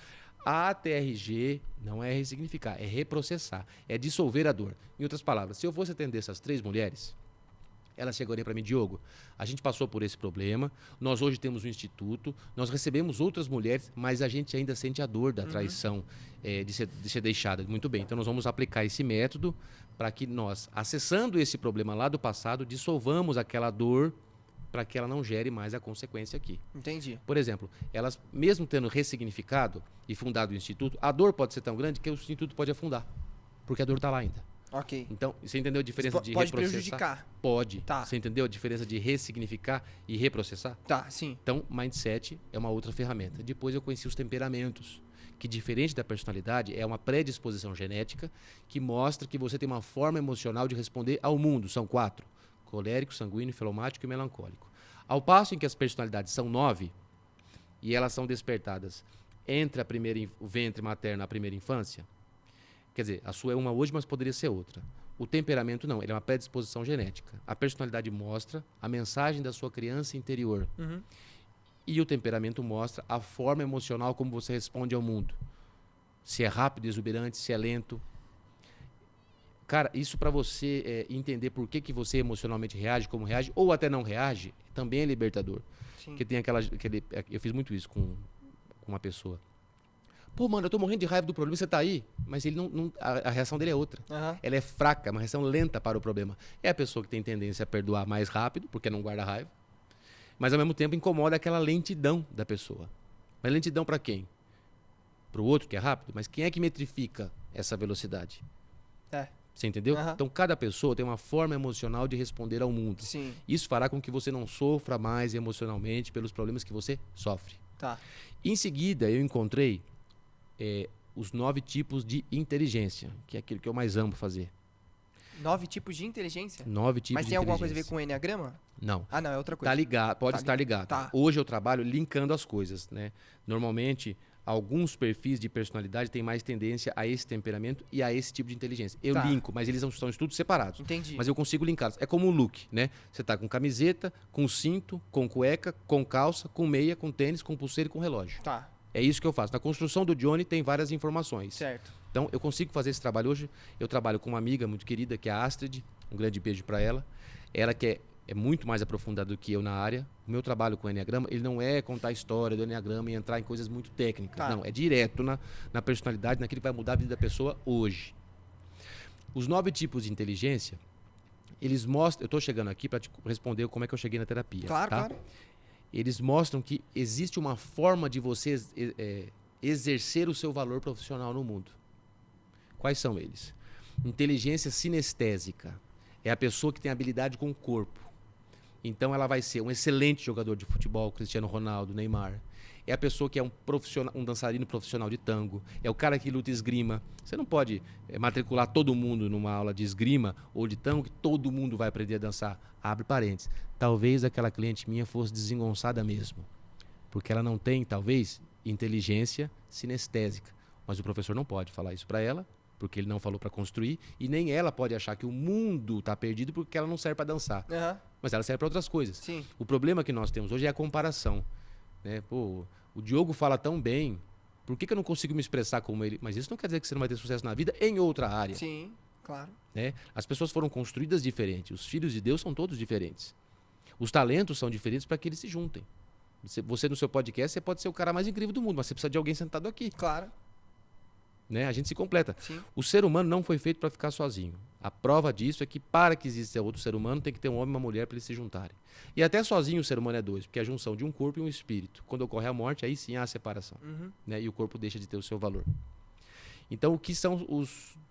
A TRG não é ressignificar, é reprocessar, é dissolver a dor. Em outras palavras, se eu fosse atender essas 3 mulheres, Ela chegaria para mim, Diogo, a gente passou por esse problema, nós hoje temos um instituto, nós recebemos outras mulheres, mas a gente ainda sente a dor da traição, de ser deixada. Muito bem, então nós vamos aplicar esse método para que nós, acessando esse problema lá do passado, dissolvamos aquela dor para que ela não gere mais a consequência aqui. Entendi. Por exemplo, elas, mesmo tendo ressignificado e fundado o instituto, a dor pode ser tão grande que o instituto pode afundar, porque a dor está lá ainda. Ok. Então, você entendeu a diferença de pode reprocessar? prejudicar. Pode. Tá. Você entendeu a diferença de ressignificar e reprocessar? Tá, sim. Então, mindset é uma outra ferramenta. Depois eu conheci os temperamentos, que diferente da personalidade, é uma predisposição genética que mostra que você tem uma forma emocional de responder ao mundo. São 4. Colérico, sanguíneo, filomático e melancólico. Ao passo em que as personalidades são 9, e elas são despertadas entre o ventre materno e a primeira infância, quer dizer, a sua é uma hoje, mas poderia ser outra. O temperamento não, ele é uma predisposição genética. A personalidade mostra a mensagem da sua criança interior. E o temperamento mostra a forma emocional como você responde ao mundo. Se é rápido, exuberante, se é lento. Cara, isso para você entender por que você emocionalmente reage, como reage, ou até não reage, também é libertador. Sim. Porque tem eu fiz muito isso com uma pessoa. Pô, mano, eu tô morrendo de raiva do problema, você tá aí? Mas ele a reação dele é outra. Ela é fraca, uma reação lenta para o problema. É a pessoa que tem tendência a perdoar mais rápido, porque não guarda raiva, mas ao mesmo tempo incomoda aquela lentidão da pessoa. Mas lentidão para quem? Para o outro, que é rápido? Mas quem é que metrifica essa velocidade? Você entendeu? Então, cada pessoa tem uma forma emocional de responder ao mundo. Sim. Isso fará com que você não sofra mais emocionalmente pelos problemas que você sofre. Tá. Em seguida, eu encontrei os 9 tipos de inteligência, que é aquilo que eu mais amo fazer. 9 tipos de inteligência? 9 tipos de inteligência. Mas tem alguma coisa a ver com o Enneagrama? Não. Ah, não, é outra coisa. Tá ligado, pode estar ligado. Tá. Hoje eu trabalho linkando as coisas, né? Normalmente, alguns perfis de personalidade têm mais tendência a esse temperamento e a esse tipo de inteligência. Eu linko, mas eles são estudos separados. Entendi. Mas eu consigo linká-los. É como um look, né? Você tá com camiseta, com cinto, com cueca, com calça, com meia, com tênis, com pulseira e com relógio. Tá. É isso que eu faço. Na construção do Johnny tem várias informações. Certo. Então, eu consigo fazer esse trabalho hoje. Eu trabalho com uma amiga muito querida, que é a Astrid. Um grande beijo para ela. Ela que é muito mais aprofundada do que eu na área. O meu trabalho com o Enneagrama, ele não é contar a história do Enneagrama e entrar em coisas muito técnicas. Tá. Não, é direto na personalidade, naquilo que vai mudar a vida da pessoa hoje. Os 9 tipos de inteligência, eles mostram... Eu estou chegando aqui para te responder como é que eu cheguei na terapia. Claro, tá? claro. Eles mostram que existe uma forma de você exercer o seu valor profissional no mundo. Quais são eles? Inteligência sinestésica. É a pessoa que tem habilidade com o corpo. Então ela vai ser um excelente jogador de futebol, Cristiano Ronaldo, Neymar. É a pessoa que é um dançarino profissional de tango. É o cara que luta esgrima. Você não pode matricular todo mundo numa aula de esgrima ou de tango que todo mundo vai aprender a dançar. Abre parênteses. Talvez aquela cliente minha fosse desengonçada mesmo. Porque ela não tem, talvez, inteligência sinestésica. Mas o professor não pode falar isso para ela, porque ele não falou para construir. E nem ela pode achar que o mundo está perdido porque ela não serve para dançar. Mas ela serve para outras coisas. Sim. O problema que nós temos hoje é a comparação. Né? Pô, o Diogo fala tão bem, por que eu não consigo me expressar como ele? Mas isso não quer dizer que você não vai ter sucesso na vida em outra área. Sim, claro. Né? As pessoas foram construídas diferentes. Os filhos de Deus são todos diferentes. Os talentos são diferentes para que eles se juntem. Você no seu podcast, você pode ser o cara mais incrível do mundo, mas você precisa de alguém sentado aqui. Claro. Né? A gente se completa. Sim. O ser humano não foi feito para ficar sozinho. A prova disso é que para que exista outro ser humano, tem que ter um homem e uma mulher para eles se juntarem. E até sozinho o ser humano é 2, porque é a junção de um corpo e um espírito. Quando ocorre a morte, aí sim há a separação. Né? E o corpo deixa de ter o seu valor. Então, o que são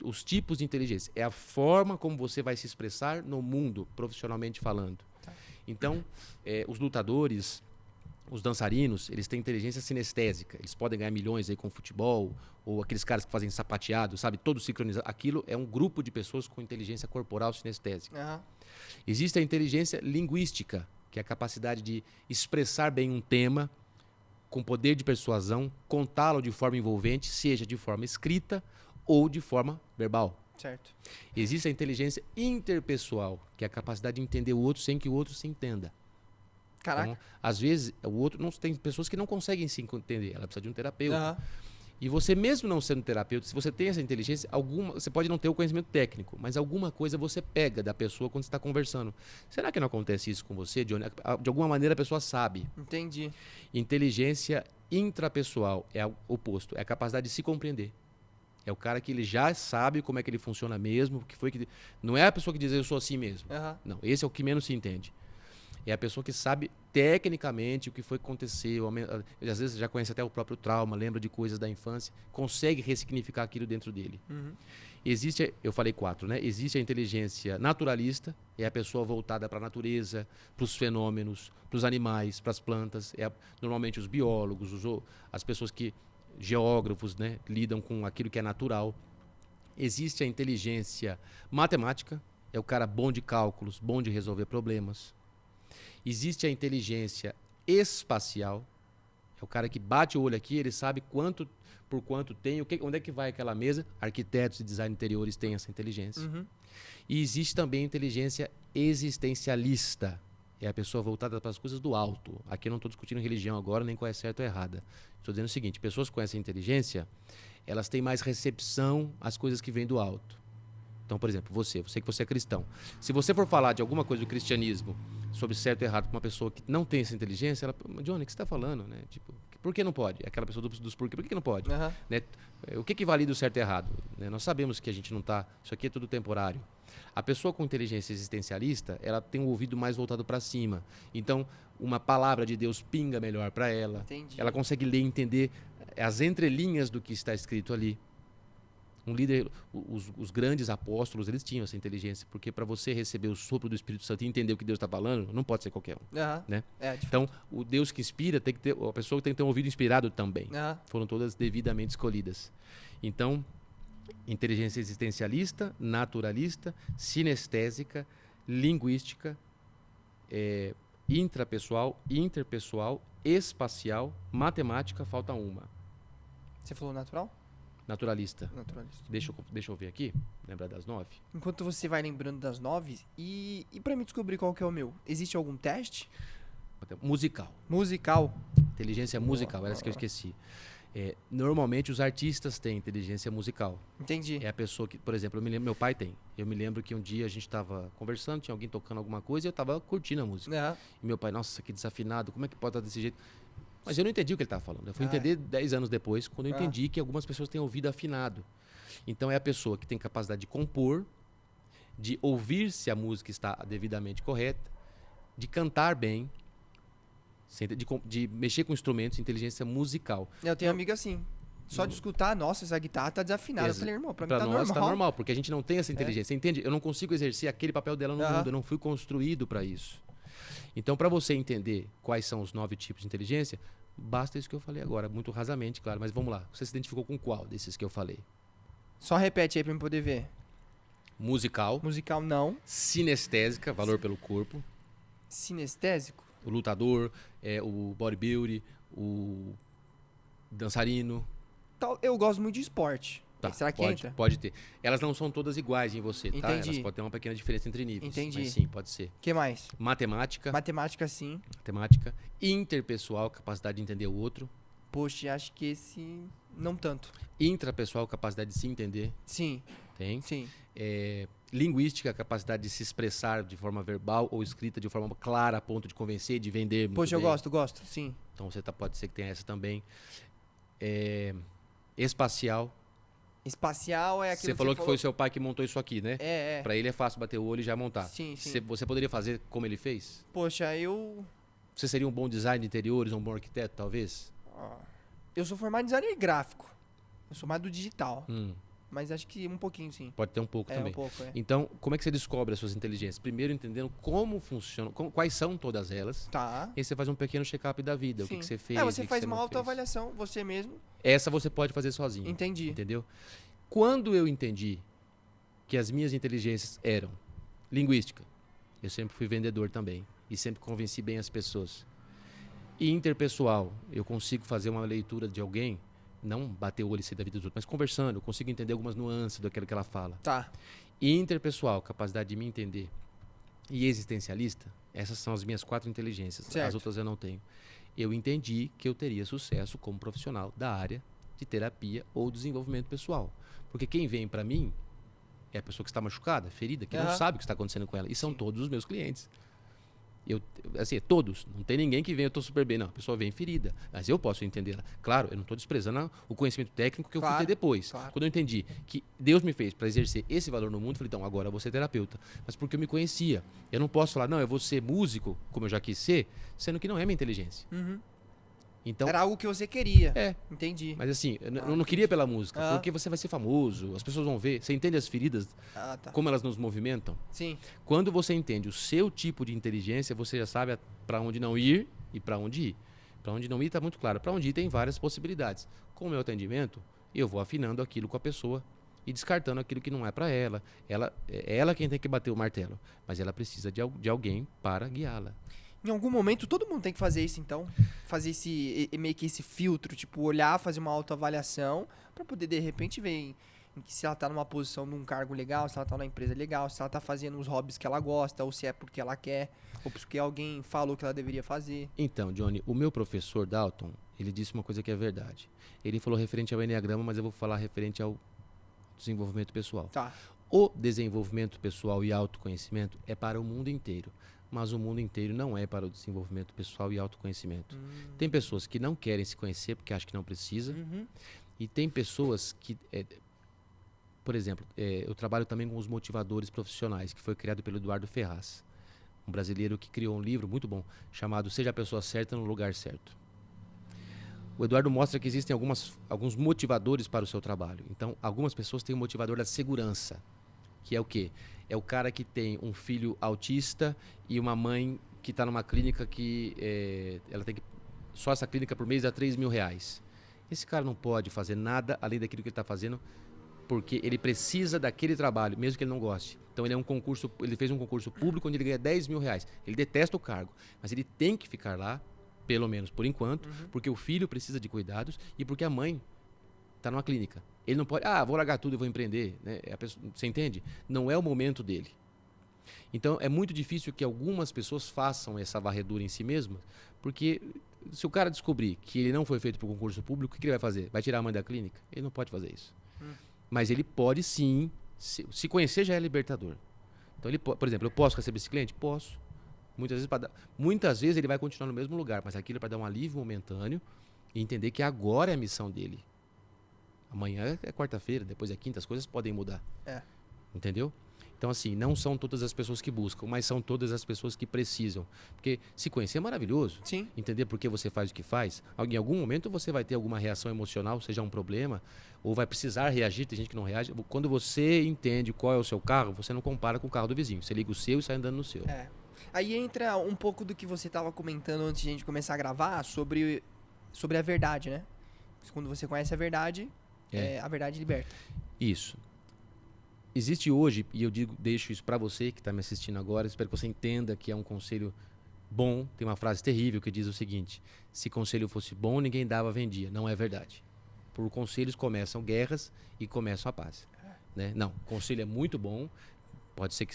os tipos de inteligência? É a forma como você vai se expressar no mundo, profissionalmente falando. Tá. Então, os lutadores, os dançarinos, eles têm inteligência sinestésica. Eles podem ganhar milhões aí com futebol, ou aqueles caras que fazem sapateado, sabe? Todo sincronizado. Aquilo é um grupo de pessoas com inteligência corporal sinestésica. Existe a inteligência linguística, que é a capacidade de expressar bem um tema com poder de persuasão, contá-lo de forma envolvente, seja de forma escrita ou de forma verbal. Certo. Existe a inteligência interpessoal, que é a capacidade de entender o outro sem que o outro se entenda. Caraca. Então, às vezes, o outro não tem pessoas que não conseguem se entender, ela precisa de um terapeuta. E você mesmo não sendo terapeuta, se você tem essa inteligência, você pode não ter o conhecimento técnico, mas alguma coisa você pega da pessoa quando você está conversando. Será que não acontece isso com você, Johnny? De alguma maneira a pessoa sabe. Entendi. Inteligência intrapessoal é o oposto, é a capacidade de se compreender. É o cara que ele já sabe como é que ele funciona mesmo, não é a pessoa que diz eu sou assim mesmo. Não, esse é o que menos se entende. É a pessoa que sabe tecnicamente o que foi que aconteceu. Às vezes já conhece até o próprio trauma, lembra de coisas da infância, consegue ressignificar aquilo dentro dele. Existe, eu falei 4, né? Existe a inteligência naturalista, é a pessoa voltada para a natureza, para os fenômenos, para os animais, para as plantas. Normalmente os biólogos, as pessoas geógrafos, né, lidam com aquilo que é natural. Existe a inteligência matemática, é o cara bom de cálculos, bom de resolver problemas. Existe a inteligência espacial, é o cara que bate o olho aqui, ele sabe por quanto tem, onde é que vai aquela mesa. Arquitetos e design interiores têm essa inteligência. E existe também a inteligência existencialista, é a pessoa voltada para as coisas do alto. Aqui eu não estou discutindo religião agora, nem qual é certo ou errada. Estou dizendo o seguinte, pessoas com essa inteligência, elas têm mais recepção às coisas que vêm do alto. Então, por exemplo, você que você é cristão. Se você for falar de alguma coisa do cristianismo, sobre certo e errado, para uma pessoa que não tem essa inteligência, ela, Johnny, o que você está falando? Né? Tipo, por que não pode? Aquela pessoa dos porquê, por que não pode? Né? O que valida o certo e errado? Né? Nós sabemos que a gente não está... Isso aqui é tudo temporário. A pessoa com inteligência existencialista, ela tem o ouvido mais voltado para cima. Então, uma palavra de Deus pinga melhor para ela. Entendi. Ela consegue ler e entender as entrelinhas do que está escrito ali. Um líder, os grandes apóstolos, eles tinham essa inteligência, porque para você receber o sopro do Espírito Santo e entender o que Deus está falando, não pode ser qualquer um. Né? Então, o Deus que inspira, a pessoa tem que ter um ouvido inspirado também. Foram todas devidamente escolhidas. Então, inteligência existencialista, naturalista, sinestésica, linguística, intrapessoal, interpessoal, espacial, matemática, falta uma. Você falou natural? Naturalista. Naturalista. Deixa eu ver aqui, lembrar das 9. Enquanto você vai lembrando das 9, e pra mim descobrir qual que é o meu, existe algum teste? Musical. Musical. Inteligência musical, era essa que eu esqueci. Normalmente os artistas têm inteligência musical. Entendi. É a pessoa que, por exemplo, meu pai tem. Eu me lembro que um dia a gente estava conversando, tinha alguém tocando alguma coisa e eu estava curtindo a música. E meu pai, nossa, que desafinado, como é que pode estar desse jeito? Mas eu não entendi o que ele estava falando. Eu fui entender 10 anos depois, quando eu entendi que algumas pessoas têm ouvido afinado. Então é a pessoa que tem capacidade de compor, de ouvir se a música está devidamente correta, de cantar bem, de mexer com instrumentos, inteligência musical. Eu tenho amiga assim. Só de escutar, nossa, essa guitarra tá desafinada. Eu falei, irmão, pra mim tá normal. Tá normal, porque a gente não tem essa inteligência. Você entende? Eu não consigo exercer aquele papel dela no mundo. Eu não fui construído para isso. Então, para você entender quais são os 9 tipos de inteligência, basta isso que eu falei agora, muito rasamente, claro. Mas vamos lá. Você se identificou com qual desses que eu falei? Só repete aí pra eu poder ver. Musical. Musical, não. Sinestésica, valor pelo corpo. Sinestésico? O lutador, o bodybuilder, o dançarino. Eu gosto muito de esporte. Tá, será que entra? Pode ter. Elas não são todas iguais em você, tá? Entendi. Elas podem ter uma pequena diferença entre níveis. Entendi. Mas sim, pode ser. O que mais? Matemática. Matemática, sim. Matemática. Interpessoal, capacidade de entender o outro. Poxa, acho que esse... não tanto. Intrapessoal, capacidade de se entender. Sim. Tem. Sim. Linguística, capacidade de se expressar de forma verbal ou escrita de forma clara, a ponto de convencer, de vender muito Poxa, eu bem. gosto, sim. Então você pode ser que tenha essa também. Espacial. Espacial é aquilo Você falou que foi o seu pai que montou isso aqui, né? Pra ele é fácil bater o olho e já montar. Sim, sim. Você poderia fazer como ele fez? Poxa, eu... Você seria um bom design de interiores, um bom arquiteto, talvez? Eu sou formado em designer gráfico. Eu sou mais do digital. Hum. Mas acho que um pouquinho, sim. Pode ter um pouco também. Um pouco, Então, como é que você descobre as suas inteligências? Primeiro, entendendo como funcionam, quais são todas elas. Tá. E aí você faz um pequeno check-up da vida, Sim. o que você fez, você o que faz você uma não fez. autoavaliação, você mesmo. Essa você pode fazer sozinho. Entendi. Entendeu? Quando eu entendi que as minhas inteligências eram linguística, eu sempre fui vendedor também. E sempre convenci bem as pessoas. E interpessoal, eu consigo fazer uma leitura de alguém, não bater o olho e ser da vida dos outros, mas conversando, eu consigo entender algumas nuances daquilo que ela fala. Tá. E interpessoal, capacidade de me entender. E existencialista, essas são as minhas 4 inteligências. Certo. As outras eu não tenho. Eu entendi que eu teria sucesso como profissional da área de terapia ou desenvolvimento pessoal. Porque quem vem para mim é a pessoa que está machucada, ferida, que não sabe o que está acontecendo com ela. E são todos os meus clientes. Assim, todos. Não tem ninguém que venha, eu estou super bem. Não, a pessoa vem ferida. Mas eu posso entendê-la. Claro, eu não estou desprezando o conhecimento técnico que eu fui ter depois. Claro. Quando eu entendi que Deus me fez para exercer esse valor no mundo, eu falei, então, agora eu vou ser terapeuta. Mas porque eu me conhecia. Eu não posso falar, não, eu vou ser músico, como eu já quis ser, sendo que não é minha inteligência. Então, era algo que você queria. Entendi. Mas assim, eu não queria pela música, porque você vai ser famoso, as pessoas vão ver. Você entende as feridas, como elas nos movimentam? Sim. Quando você entende o seu tipo de inteligência, você já sabe para onde não ir e para onde ir. Para onde não ir está muito claro. Para onde ir tem várias possibilidades. Com o meu atendimento, eu vou afinando aquilo com a pessoa e descartando aquilo que não é para ela. É ela quem tem que bater o martelo, mas ela precisa de alguém para guiá-la. Em algum momento, todo mundo tem que fazer isso, então. Fazer meio que esse filtro, tipo, olhar, fazer uma autoavaliação, pra poder, de repente, ver se ela tá numa posição num cargo legal, se ela tá numa empresa legal, se ela tá fazendo os hobbies que ela gosta, ou se é porque ela quer, ou porque alguém falou que ela deveria fazer. Então, Johnny, o meu professor Dalton, ele disse uma coisa que é verdade. Ele falou referente ao Enneagrama, mas eu vou falar referente ao desenvolvimento pessoal. Tá. O desenvolvimento pessoal e autoconhecimento é para o mundo inteiro. Mas o mundo inteiro não é para o desenvolvimento pessoal e autoconhecimento. Tem pessoas que não querem se conhecer porque acham que não precisa. E tem pessoas que... por exemplo, eu trabalho também com os motivadores profissionais, que foi criado pelo Eduardo Ferraz, um brasileiro que criou um livro muito bom, chamado Seja a Pessoa Certa no Lugar Certo. O Eduardo mostra que existem alguns motivadores para o seu trabalho. Então, algumas pessoas têm o motivador da segurança, que é o quê? É o cara que tem um filho autista e uma mãe que está numa clínica que ela tem que... Só essa clínica por mês dá R$3.000. Esse cara não pode fazer nada além daquilo que ele está fazendo, porque ele precisa daquele trabalho, mesmo que ele não goste. Então ele fez um concurso público onde ele ganha R$10.000. Ele detesta o cargo, mas ele tem que ficar lá, pelo menos por enquanto, porque o filho precisa de cuidados e porque a mãe está numa clínica. Ele não pode, vou largar tudo e vou empreender. Né? Você entende? Não é o momento dele. Então, é muito difícil que algumas pessoas façam essa varredura em si mesmas, porque se o cara descobrir que ele não foi feito para o concurso público, o que ele vai fazer? Vai tirar a mãe da clínica? Ele não pode fazer isso. Mas ele pode sim, se conhecer já é libertador. Então, por exemplo, eu posso receber esse cliente? Posso. Muitas vezes ele vai continuar no mesmo lugar, mas aquilo é para dar um alívio momentâneo e entender que agora é a missão dele. Amanhã é quarta-feira, depois é quinta, as coisas podem mudar. Entendeu? Então, assim, não são todas as pessoas que buscam, mas são todas as pessoas que precisam. Porque se conhecer é maravilhoso. Sim. Entender por que você faz o que faz. Em algum momento você vai ter alguma reação emocional, seja um problema, ou vai precisar reagir, tem gente que não reage. Quando você entende qual é o seu carro, você não compara com o carro do vizinho. Você liga o seu e sai andando no seu. Aí entra um pouco do que você estava comentando antes de a gente começar a gravar sobre a verdade, né? Quando você conhece a verdade... a verdade liberta. Isso. Existe hoje, e eu deixo isso para você que está me assistindo agora, espero que você entenda que é um conselho bom. Tem uma frase terrível que diz o seguinte: se conselho fosse bom, ninguém dava, vendia. Não é verdade. Por conselhos começam guerras e começam a paz. Né? Não, conselho é muito bom. Pode ser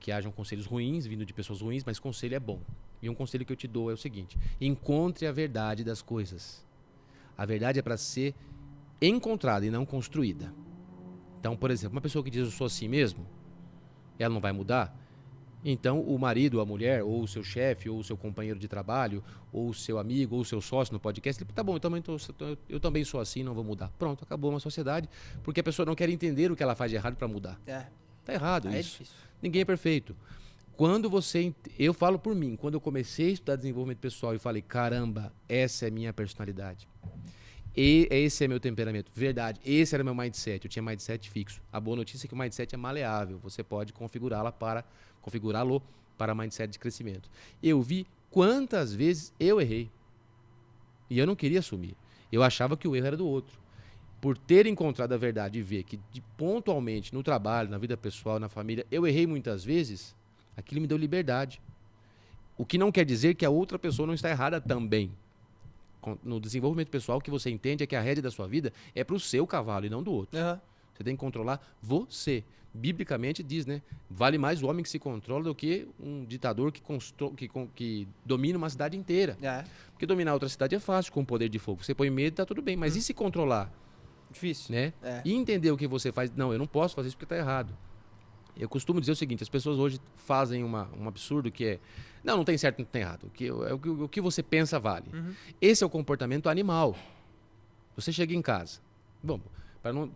que hajam conselhos ruins, vindo de pessoas ruins, mas conselho é bom. E um conselho que eu te dou é o seguinte: encontre a verdade das coisas. A verdade é para ser encontrada e não construída. Então, por exemplo, uma pessoa que diz eu sou assim mesmo, ela não vai mudar. Então, o marido, a mulher, ou o seu chefe, ou o seu companheiro de trabalho, ou o seu amigo, ou o seu sócio no podcast, ele, tá bom, eu também sou assim, não vou mudar. Pronto, acabou uma sociedade, porque a pessoa não quer entender o que ela faz de errado para mudar. Tá errado isso. Difícil. Ninguém é perfeito. Eu falo por mim, quando eu comecei a estudar desenvolvimento pessoal e falei, caramba, essa é a minha personalidade. Esse é meu temperamento. Verdade, esse era meu mindset. Eu tinha mindset fixo. A boa notícia é que o mindset é maleável. Você pode configurá-lo para mindset de crescimento. Eu vi quantas vezes eu errei. E eu não queria assumir. Eu achava que o erro era do outro. Por ter encontrado a verdade e ver que pontualmente no trabalho, na vida pessoal, na família, eu errei muitas vezes, aquilo me deu liberdade. O que não quer dizer que a outra pessoa não está errada também. No desenvolvimento pessoal, o que você entende é que a rédea da sua vida é para o seu cavalo e não do outro. Você tem que controlar você. Biblicamente diz, né? Vale mais o homem que se controla do que um ditador que domina uma cidade inteira. Porque dominar outra cidade é fácil com o poder de fogo. Você põe medo, tá tudo bem. Mas e se controlar? Difícil. Né? E entender o que você faz. Não, eu não posso fazer isso porque está errado. Eu costumo dizer o seguinte, as pessoas hoje fazem um absurdo que é, não tem certo, não tem errado. O que você pensa vale. Esse é o comportamento animal. Você chega em casa. Bom,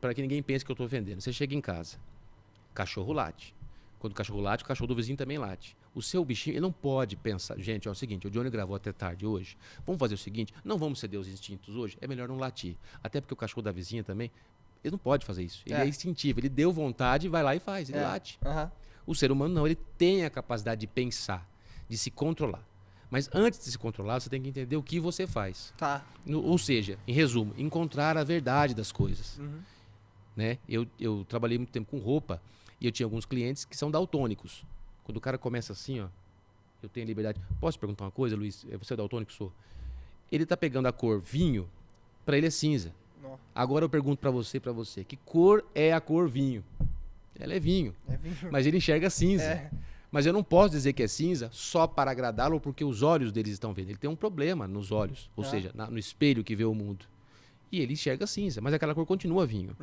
para que ninguém pense que eu estou ofendendo. Você chega em casa, cachorro late. Quando o cachorro late, o cachorro do vizinho também late. O seu bichinho, ele não pode pensar. Gente, é o seguinte, o Johnny gravou até tarde hoje. Vamos fazer o seguinte, não vamos ceder os instintos hoje, é melhor não latir. Até porque o cachorro da vizinha também, ele não pode fazer isso. Ele é instintivo, ele deu vontade, vai lá e faz, ele late. O ser humano não, ele tem a capacidade de pensar, de se controlar. Mas antes de se controlar, você tem que entender o que você faz. Ou seja, em resumo, encontrar a verdade das coisas. Né? Eu trabalhei muito tempo com roupa e eu tinha alguns clientes que são daltônicos. Quando o cara começa assim, ó, eu tenho liberdade. Posso te perguntar uma coisa, Luiz? Você é daltônico? Sou. Ele tá pegando a cor vinho, para ele é cinza. Agora eu pergunto para você, que cor é a cor vinho? Ela é vinho. Mas ele enxerga cinza. Mas eu não posso dizer que é cinza só para agradá-lo porque os olhos deles estão vendo. Ele tem um problema nos olhos, ou seja, no espelho que vê o mundo. E ele enxerga cinza, mas aquela cor continua vinho.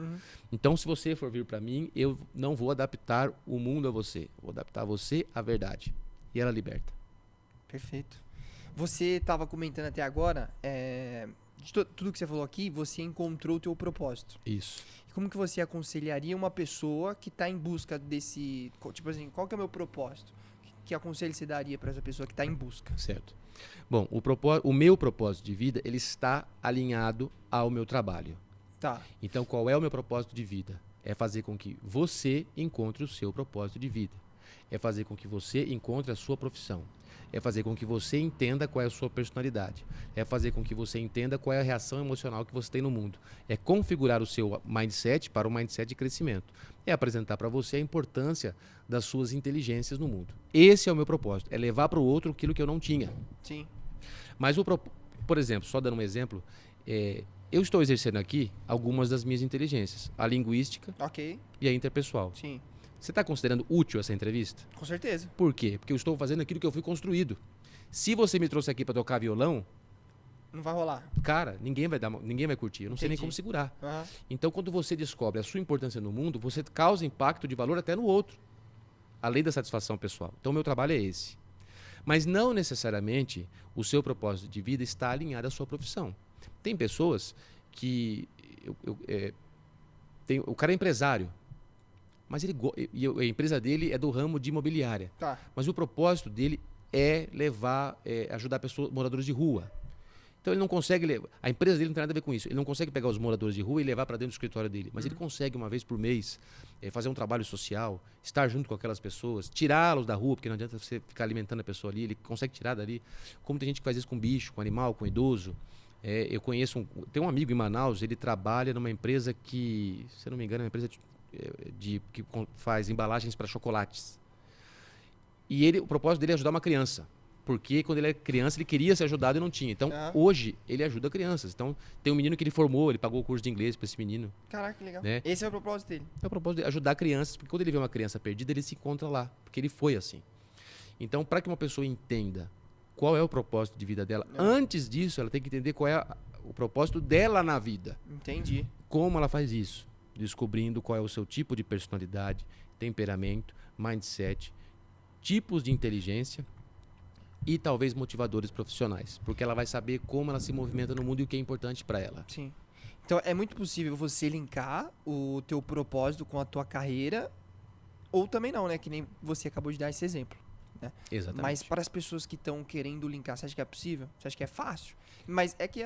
Então, se você for vir para mim, eu não vou adaptar o mundo a você. Vou adaptar você à verdade. E ela liberta. Perfeito. Você estava comentando até agora, de tudo que você falou aqui, você encontrou o teu propósito. Isso. E como que você aconselharia uma pessoa que está em busca desse... Tipo assim, qual que é o meu propósito? Que aconselho você daria para essa pessoa que está em busca? Certo. Bom, o meu propósito de vida, ele está alinhado ao meu trabalho. Então, qual é o meu propósito de vida? É fazer com que você encontre o seu propósito de vida. É fazer com que você encontre a sua profissão. É fazer com que você entenda qual é a sua personalidade. É fazer com que você entenda qual é a reação emocional que você tem no mundo. É configurar o seu mindset para um mindset de crescimento. É apresentar para você a importância das suas inteligências no mundo. Esse é o meu propósito. É levar para o outro aquilo que eu não tinha. Sim. Mas, por exemplo, só dando um exemplo, eu estou exercendo aqui algumas das minhas inteligências. A linguística e a interpessoal. Sim. Você está considerando útil essa entrevista? Com certeza. Por quê? Porque eu estou fazendo aquilo que eu fui construído. Se você me trouxe aqui para tocar violão, não vai rolar. Cara, ninguém vai curtir. Eu não sei nem como segurar. Então, quando você descobre a sua importância no mundo, você causa impacto de valor até no outro. Além da satisfação pessoal. Então, o meu trabalho é esse. Mas não necessariamente o seu propósito de vida está alinhado à sua profissão. Tem pessoas que... o cara é empresário. Mas a empresa dele é do ramo de imobiliária. Mas o propósito dele é ajudar moradores de rua. Então ele não consegue a empresa dele não tem nada a ver com isso. Ele não consegue pegar os moradores de rua e levar para dentro do escritório dele. Mas ele consegue, uma vez por mês, fazer um trabalho social, estar junto com aquelas pessoas, tirá-los da rua, porque não adianta você ficar alimentando a pessoa ali. Ele consegue tirar dali. Como tem gente que faz isso com bicho, com animal, com idoso. Eu conheço tem um amigo em Manaus, ele trabalha numa empresa que, se eu não me engano, é uma empresa que faz embalagens para chocolates. E o propósito dele é ajudar uma criança. Porque quando ele era criança, ele queria ser ajudado e não tinha. Então, hoje, ele ajuda crianças. Então, tem um menino que ele formou, ele pagou o curso de inglês para esse menino. Caraca, que legal. Né? Esse é o propósito dele. É o propósito de ajudar crianças, porque quando ele vê uma criança perdida, ele se encontra lá. Porque ele foi assim. Então, para que uma pessoa entenda qual é o propósito de vida dela, antes disso, ela tem que entender qual é o propósito dela na vida. Entendi. Como ela faz isso? Descobrindo qual é o seu tipo de personalidade, temperamento, mindset, tipos de inteligência e talvez motivadores profissionais, porque ela vai saber como ela se movimenta no mundo e o que é importante para ela. Sim. Então é muito possível você linkar o teu propósito com a tua carreira, ou também não, né? Que nem você acabou de dar esse exemplo. Né? Exatamente. Mas para as pessoas que estão querendo linkar, você acha que é possível? Você acha que é fácil? Mas é que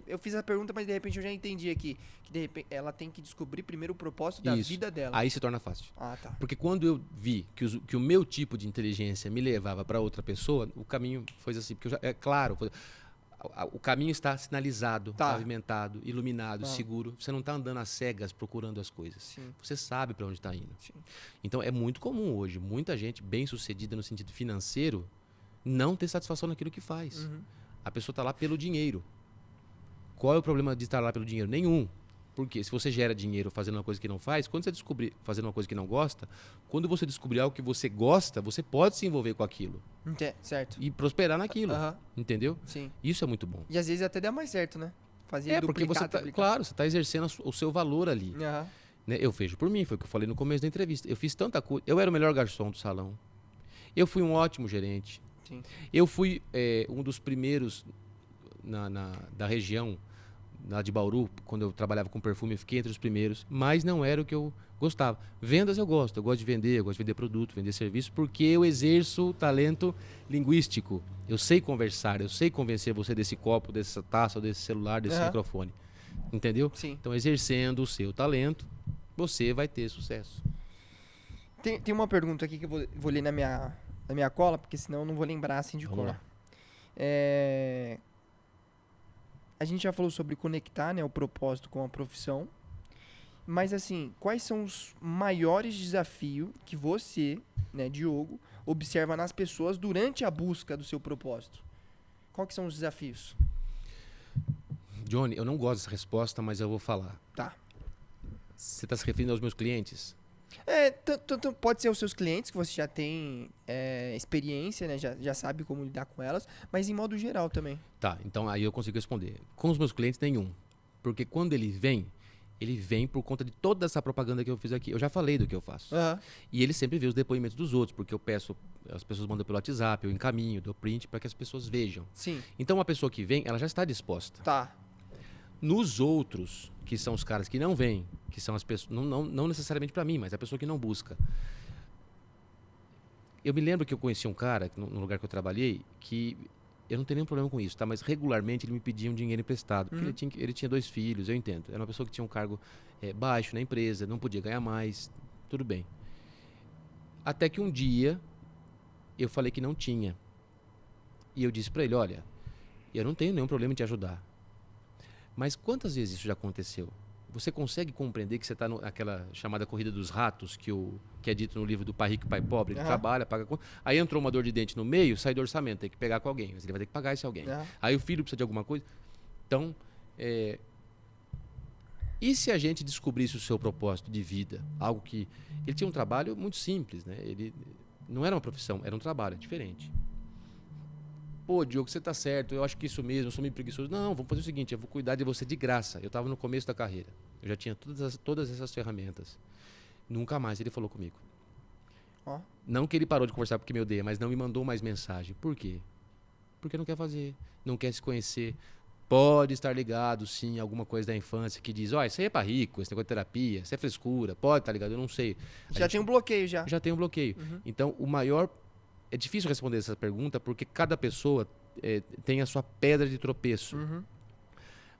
eu fiz a pergunta, mas de repente eu já entendi aqui. Que de repente ela tem que descobrir primeiro o propósito da vida dela. Aí se torna fácil. Tá. Porque quando eu vi que o meu tipo de inteligência me levava para outra pessoa, o caminho foi assim. Porque é claro, o caminho está sinalizado, pavimentado, iluminado, seguro. Você não está andando às cegas procurando as coisas. Sim. Você sabe para onde está indo. Sim. Então é muito comum hoje, muita gente bem sucedida no sentido financeiro não ter satisfação naquilo que faz. A pessoa está lá pelo dinheiro. Qual é o problema de estar lá pelo dinheiro? Nenhum. Porque se você gera dinheiro fazendo uma coisa que não faz, quando você descobrir fazendo uma coisa que não gosta, quando você descobrir algo que você gosta, você pode se envolver com aquilo Certo. e prosperar naquilo, Aham, entendeu? sim. Isso é muito bom. E às vezes até dá mais certo, né? Fazer Porque você tá, claro, você está exercendo o seu valor ali. Aham. Né? Eu vejo por mim, foi o que eu falei no começo da entrevista. Eu fiz tanta coisa. Eu era o melhor garçom do salão. Eu fui um ótimo gerente. Sim. Eu fui um dos primeiros da região, lá de Bauru, quando eu trabalhava com perfume, eu fiquei entre os primeiros, mas não era o que eu gostava. Vendas eu gosto de vender, eu gosto de vender produto, vender serviço, porque eu exerço talento linguístico. Eu sei conversar, eu sei convencer você desse copo, dessa taça, desse celular, desse microfone. Entendeu? Sim. Então, exercendo o seu talento, você vai ter sucesso. Tem uma pergunta aqui que eu vou ler na minha cola, porque senão eu não vou lembrar assim de Vamos cor. lá. A gente já falou sobre conectar, né, o propósito com a profissão. Mas assim, quais são os maiores desafios que você, né, Diogo, observa nas pessoas durante a busca do seu propósito? Quais que são os desafios? Johnny, eu não gosto dessa resposta, mas eu vou falar. Tá. Você está se referindo aos meus clientes? Pode ser os seus clientes, que você já tem experiência, né? Já sabe como lidar com elas, mas em modo geral também. Tá, então aí eu consigo responder. Com os meus clientes, nenhum. Porque quando ele vem por conta de toda essa propaganda que eu fiz aqui. Eu já falei do que eu faço. Aham. E ele sempre vê os depoimentos dos outros, porque eu peço, as pessoas mandam pelo WhatsApp, eu encaminho, dou print para que as pessoas vejam. Sim. Então uma pessoa que vem, ela já está disposta. Tá. Nos outros, que são os caras que não vêm, que são as pessoas, não necessariamente para mim, mas a pessoa que não busca. Eu me lembro que eu conheci um cara, no lugar que eu trabalhei, que eu não tenho nenhum problema com isso, tá? Mas regularmente ele me pedia um dinheiro emprestado, porque ele tinha 2 filhos, eu entendo. Era uma pessoa que tinha um cargo baixo na empresa, não podia ganhar mais, tudo bem. Até que um dia eu falei que não tinha. E eu disse para ele, olha, eu não tenho nenhum problema em te ajudar. Mas quantas vezes isso já aconteceu? Você consegue compreender que você está naquela chamada corrida dos ratos, que é dito no livro do Pai Rico e Pai Pobre? Ele trabalha, paga conta. Aí entrou uma dor de dente no meio, sai do orçamento, tem que pegar com alguém. Mas ele vai ter que pagar esse alguém. Aí o filho precisa de alguma coisa. Então, e se a gente descobrisse o seu propósito de vida? Algo que... Ele tinha um trabalho muito simples, né? Ele não era uma profissão, era um trabalho diferente. Pô, Diogo, você tá certo, eu acho que isso mesmo, eu sou meio preguiçoso. Não, vamos fazer o seguinte, eu vou cuidar de você de graça. Eu estava no começo da carreira, eu já tinha todas essas ferramentas. Nunca mais ele falou comigo. Não que ele parou de conversar porque me odeia, mas não me mandou mais mensagem. Por quê? Porque não quer fazer, não quer se conhecer. Pode estar ligado, sim, a alguma coisa da infância que diz, isso aí é pra rico, esse negócio de terapia, isso é frescura, pode estar ligado, eu não sei. Já tem um bloqueio já. Já tem um bloqueio. Então, o maior... É difícil responder essa pergunta porque cada pessoa tem a sua pedra de tropeço.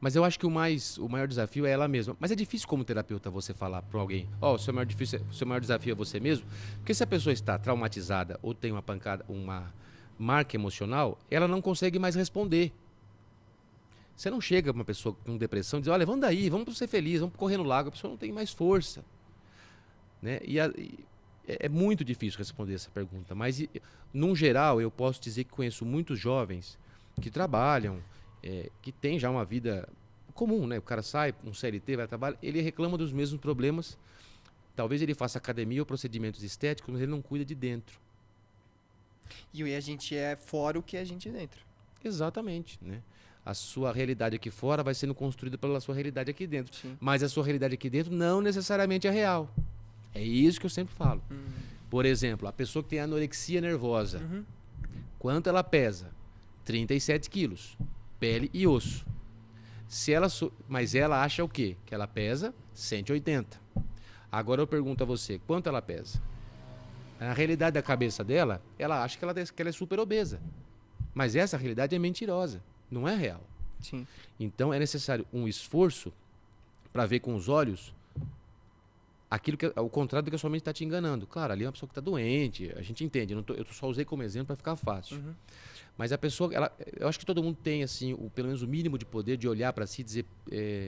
Mas eu acho que o maior desafio é ela mesma. Mas é difícil como terapeuta você falar para alguém, o seu maior desafio é você mesmo, porque se a pessoa está traumatizada ou tem uma marca emocional, ela não consegue mais responder. Você não chega para uma pessoa com depressão e diz, olha, vamos daí, vamos ser felizes, vamos correr no lago, a pessoa não tem mais força. Né? É muito difícil responder essa pergunta, mas, num geral, eu posso dizer que conheço muitos jovens que trabalham, que têm já uma vida comum, né? O cara sai, um CLT, vai trabalhar, ele reclama dos mesmos problemas. Talvez ele faça academia ou procedimentos estéticos, mas ele não cuida de dentro. E a gente é fora o que a gente é dentro. Exatamente, né? A sua realidade aqui fora vai sendo construída pela sua realidade aqui dentro. Sim. Mas a sua realidade aqui dentro não necessariamente é real. É isso que eu sempre falo. Por exemplo, a pessoa que tem anorexia nervosa. Quanto ela pesa? 37 quilos. Pele e osso. Mas ela acha o quê? Que ela pesa 180. Agora eu pergunto a você, quanto ela pesa? Na realidade da cabeça dela, ela acha que ela é super obesa. Mas essa realidade é mentirosa. Não é real. Sim. Então é necessário um esforço para ver com os olhos aquilo que é o contrário do que a sua mente está te enganando. Claro, ali é uma pessoa que está doente, a gente entende. Eu só usei como exemplo para ficar fácil. Mas a pessoa, eu acho que todo mundo tem assim, pelo menos o mínimo de poder de olhar para si e dizer,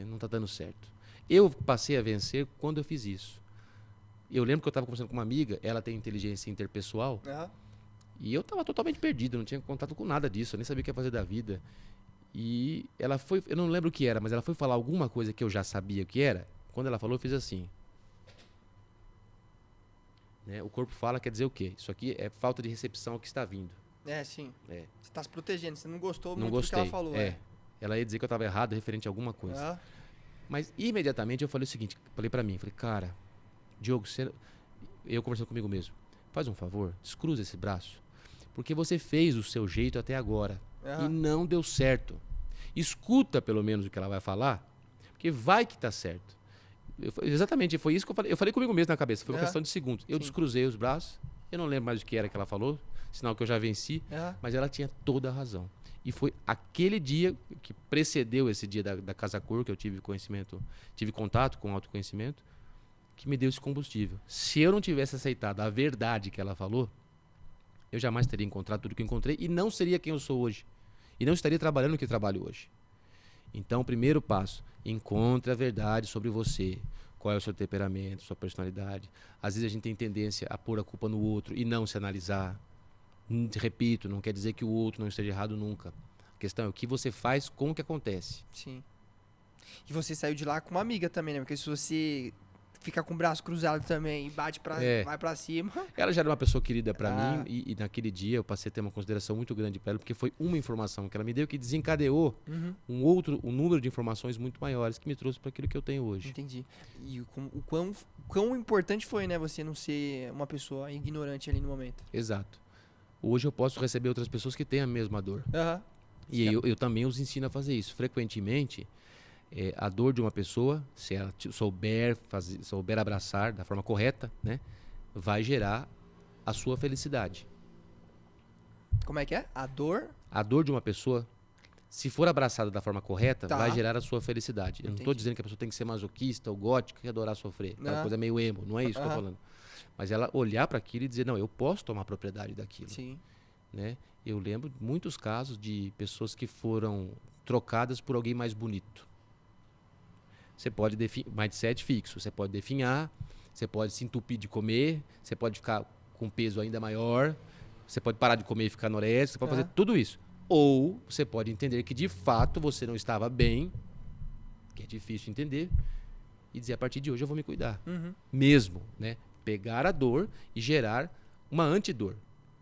não está dando certo. Eu passei a vencer quando eu fiz isso. Eu lembro que eu estava conversando com uma amiga, ela tem inteligência interpessoal, e eu estava totalmente perdido, não tinha contato com nada disso, eu nem sabia o que ia fazer da vida. E ela foi, eu não lembro o que era, mas ela foi falar alguma coisa que eu já sabia o que era. Quando ela falou, eu fiz assim. Né? O corpo fala, quer dizer o quê? Isso aqui é falta de recepção ao que está vindo. Sim. É. Você tá se protegendo, você não gostou Não muito gostei. do que ela falou. Ela ia dizer que eu estava errado referente a alguma coisa. Mas imediatamente eu falei o seguinte, falei pra mim, falei, cara, Diogo, eu conversando comigo mesmo, faz um favor, descruza esse braço, porque você fez o seu jeito até agora e não deu certo. Escuta pelo menos o que ela vai falar, porque vai que tá certo. Exatamente, foi isso que eu falei. Eu falei comigo mesmo na cabeça, foi uma questão de segundos. Eu descruzei os braços, eu não lembro mais o que era que ela falou, sinal que eu já venci, mas ela tinha toda a razão. E foi aquele dia que precedeu esse dia da Casa Cor, que eu tive contato com o autoconhecimento, que me deu esse combustível. Se eu não tivesse aceitado a verdade que ela falou, eu jamais teria encontrado tudo que eu encontrei e não seria quem eu sou hoje. E não estaria trabalhando o que trabalho hoje. Então, o primeiro passo, encontre a verdade sobre você. Qual é o seu temperamento, sua personalidade. Às vezes a gente tem tendência a pôr a culpa no outro e não se analisar. Repito, não quer dizer que o outro não esteja errado nunca. A questão é o que você faz com o que acontece. Sim. E você saiu de lá com uma amiga também, né? Porque se você fica com o braço cruzado também e vai pra cima... Ela já era uma pessoa querida pra mim e naquele dia eu passei a ter uma consideração muito grande pra ela, porque foi uma informação que ela me deu que desencadeou um número de informações muito maiores que me trouxe para aquilo que eu tenho hoje. Entendi. E o quão importante foi, né? Você não ser uma pessoa ignorante ali no momento. Exato. Hoje eu posso receber outras pessoas que têm a mesma dor. E eu também os ensino a fazer isso. Frequentemente, a dor de uma pessoa, se ela souber abraçar da forma correta, né, vai gerar a sua felicidade. Como é que é? A dor? A dor de uma pessoa, se for abraçada da forma correta, vai gerar a sua felicidade. Eu não estou dizendo que a pessoa tem que ser masoquista ou gótica e adorar sofrer. Aquela coisa meio emo, não é isso que eu estou falando. Mas ela olhar para aquilo e dizer, não, eu posso tomar propriedade daquilo. Sim. Né? Eu lembro muitos casos de pessoas que foram trocadas por alguém mais bonito. Você pode mindset fixo, você pode definhar, você pode se entupir de comer, você pode ficar com peso ainda maior, você pode parar de comer e ficar anoréxico, você pode fazer tudo isso. Ou você pode entender que de fato você não estava bem, que é difícil entender, e dizer, a partir de hoje eu vou me cuidar. Mesmo, né? Pegar a dor e gerar uma antidor.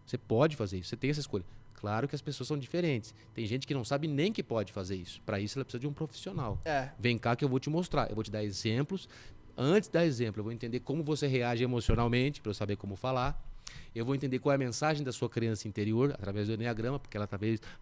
Você pode fazer isso, você tem essa escolha. Claro que as pessoas são diferentes. Tem gente que não sabe nem que pode fazer isso. Para isso ela precisa de um profissional. Vem cá que eu vou te mostrar, eu vou te dar exemplos. Antes da exemplo, eu vou entender como você reage emocionalmente, para eu saber como falar. Eu vou entender qual é a mensagem da sua criança interior, através do Enneagrama, porque ela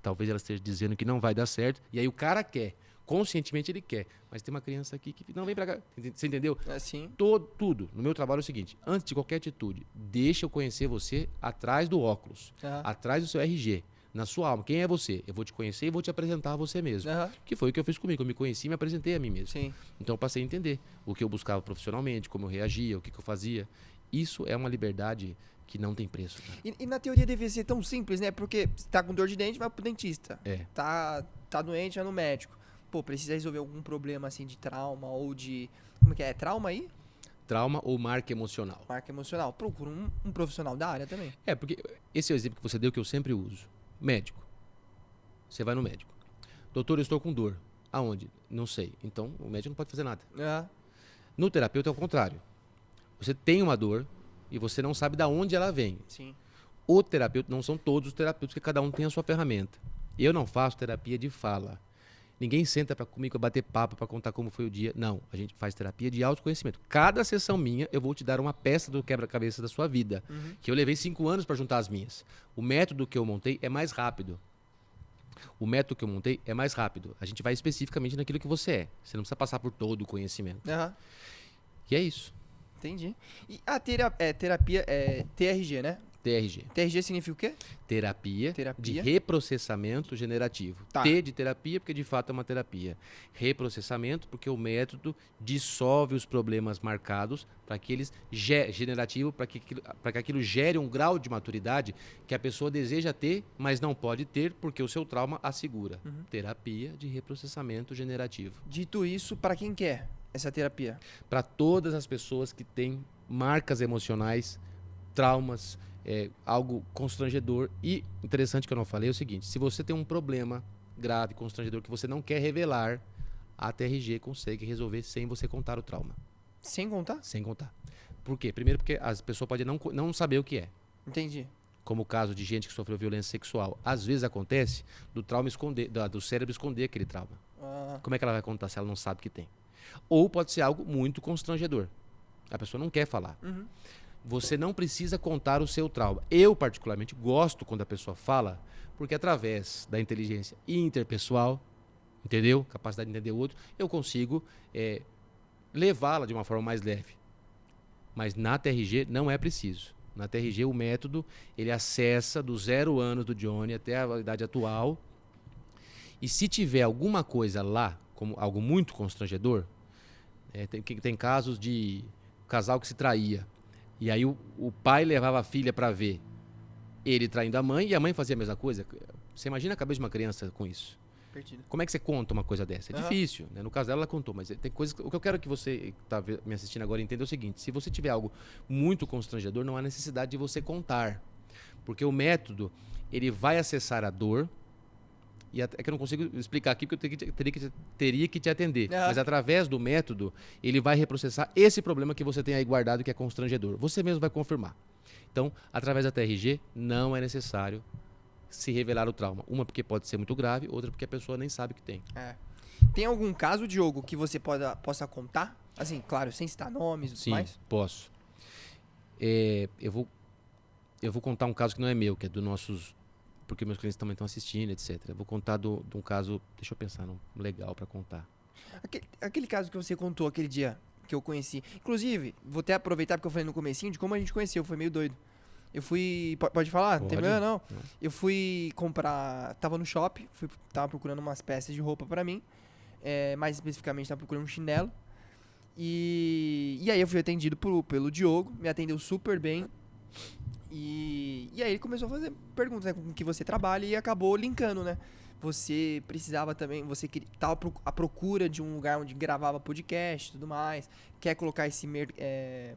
talvez ela esteja dizendo que não vai dar certo. E aí o cara quer. Conscientemente ele quer. Mas tem uma criança aqui que não vem pra cá. Você entendeu? Sim. Tudo. No meu trabalho é o seguinte. Antes de qualquer atitude, deixa eu conhecer você atrás do óculos. Atrás do seu RG. Na sua alma. Quem é você? Eu vou te conhecer e vou te apresentar a você mesmo. Que foi o que eu fiz comigo. Eu me conheci e me apresentei a mim mesmo. Sim. Então eu passei a entender o que eu buscava profissionalmente, como eu reagia, o que eu fazia. Isso é uma liberdade que não tem preço. E na teoria devia ser tão simples, né? Porque se tá com dor de dente, vai pro dentista. Tá doente, vai no médico. Pô, precisa resolver algum problema assim de trauma ou de... Como que é? É trauma aí? Trauma ou marca emocional. Marca emocional. Procura um profissional da área também. Porque esse é o exemplo que você deu que eu sempre uso. Médico. Você vai no médico. Doutor, eu estou com dor. Aonde? Não sei. Então, o médico não pode fazer nada. No terapeuta é o contrário. Você tem uma dor e você não sabe de onde ela vem. Sim. O terapeuta, não são todos os terapeutas, que cada um tem a sua ferramenta. Eu não faço terapia de fala. Ninguém senta comigo para bater papo, para contar como foi o dia. Não, a gente faz terapia de autoconhecimento. Cada sessão minha, eu vou te dar uma peça do quebra-cabeça da sua vida. Que eu levei 5 anos para juntar as minhas. O método que eu montei é mais rápido. A gente vai especificamente naquilo que você é. Você não precisa passar por todo o conhecimento. E é isso. Entendi. E a terapia é TRG, né? TRG. TRG significa o quê? Terapia de reprocessamento generativo. T de terapia, porque de fato é uma terapia. Reprocessamento, porque o método dissolve os problemas marcados para que eles generativo, para que aquilo gere um grau de maturidade que a pessoa deseja ter, mas não pode ter, porque o seu trauma assegura. Terapia de reprocessamento generativo. Dito isso, para quem quer essa terapia? Para todas as pessoas que têm marcas emocionais, traumas, algo constrangedor. E interessante que eu não falei é o seguinte: se você tem um problema grave, constrangedor, que você não quer revelar, a TRG consegue resolver sem você contar o trauma. Sem contar? Sem contar. Por quê? Primeiro porque as pessoas podem não saber o que é. Entendi. Como o caso de gente que sofreu violência sexual. Às vezes acontece do trauma esconder, do cérebro esconder aquele trauma. Como é que ela vai contar se ela não sabe que tem? Ou pode ser algo muito constrangedor. A pessoa não quer falar. Uhum. Você não precisa contar o seu trauma. Eu, particularmente, gosto quando a pessoa fala, porque através da inteligência interpessoal, entendeu? Capacidade de entender o outro, eu consigo levá-la de uma forma mais leve. Mas na TRG não é preciso. Na TRG o método, ele acessa do 0 anos do Johnny até a idade atual. E se tiver alguma coisa lá, como algo muito constrangedor, tem casos de casal que se traía. E aí o pai levava a filha para ver ele traindo a mãe e a mãe fazia a mesma coisa. Você imagina a cabeça de uma criança com isso? Perdido. Como é que você conta uma coisa dessa? É difícil, né? No caso dela, ela contou, mas tem coisas. O que eu quero que você que está me assistindo agora entenda é o seguinte: se você tiver algo muito constrangedor, não há necessidade de você contar. Porque o método, ele vai acessar a dor. E é que eu não consigo explicar aqui porque eu teria que te atender. Mas através do método, ele vai reprocessar esse problema que você tem aí guardado, que é constrangedor. Você mesmo vai confirmar. Então, através da TRG, não é necessário se revelar o trauma. Uma porque pode ser muito grave, outra porque a pessoa nem sabe que tem. Tem algum caso, Diogo, que você possa contar? Assim, claro, sem citar nomes e tudo mais? Sim, posso. Eu vou contar um caso que não é meu, que é dos nossos... Porque meus clientes também estão assistindo, etc. Eu vou contar de um caso... Deixa eu pensar num legal para contar. Aquele caso que você contou aquele dia que eu conheci. Inclusive, vou até aproveitar porque eu falei no comecinho de como a gente conheceu. Foi meio doido. Eu fui... Pode falar? Não tem problema, não? Eu fui comprar... Tava no shopping. Tava procurando umas peças de roupa pra mim. Mais especificamente, tava procurando um chinelo. E aí eu fui atendido pelo Diogo. Me atendeu super bem. E aí ele começou a fazer perguntas, né, com que você trabalha e acabou linkando, né? Você precisava também, você estava à procura de um lugar onde gravava podcast e tudo mais. Quer colocar quer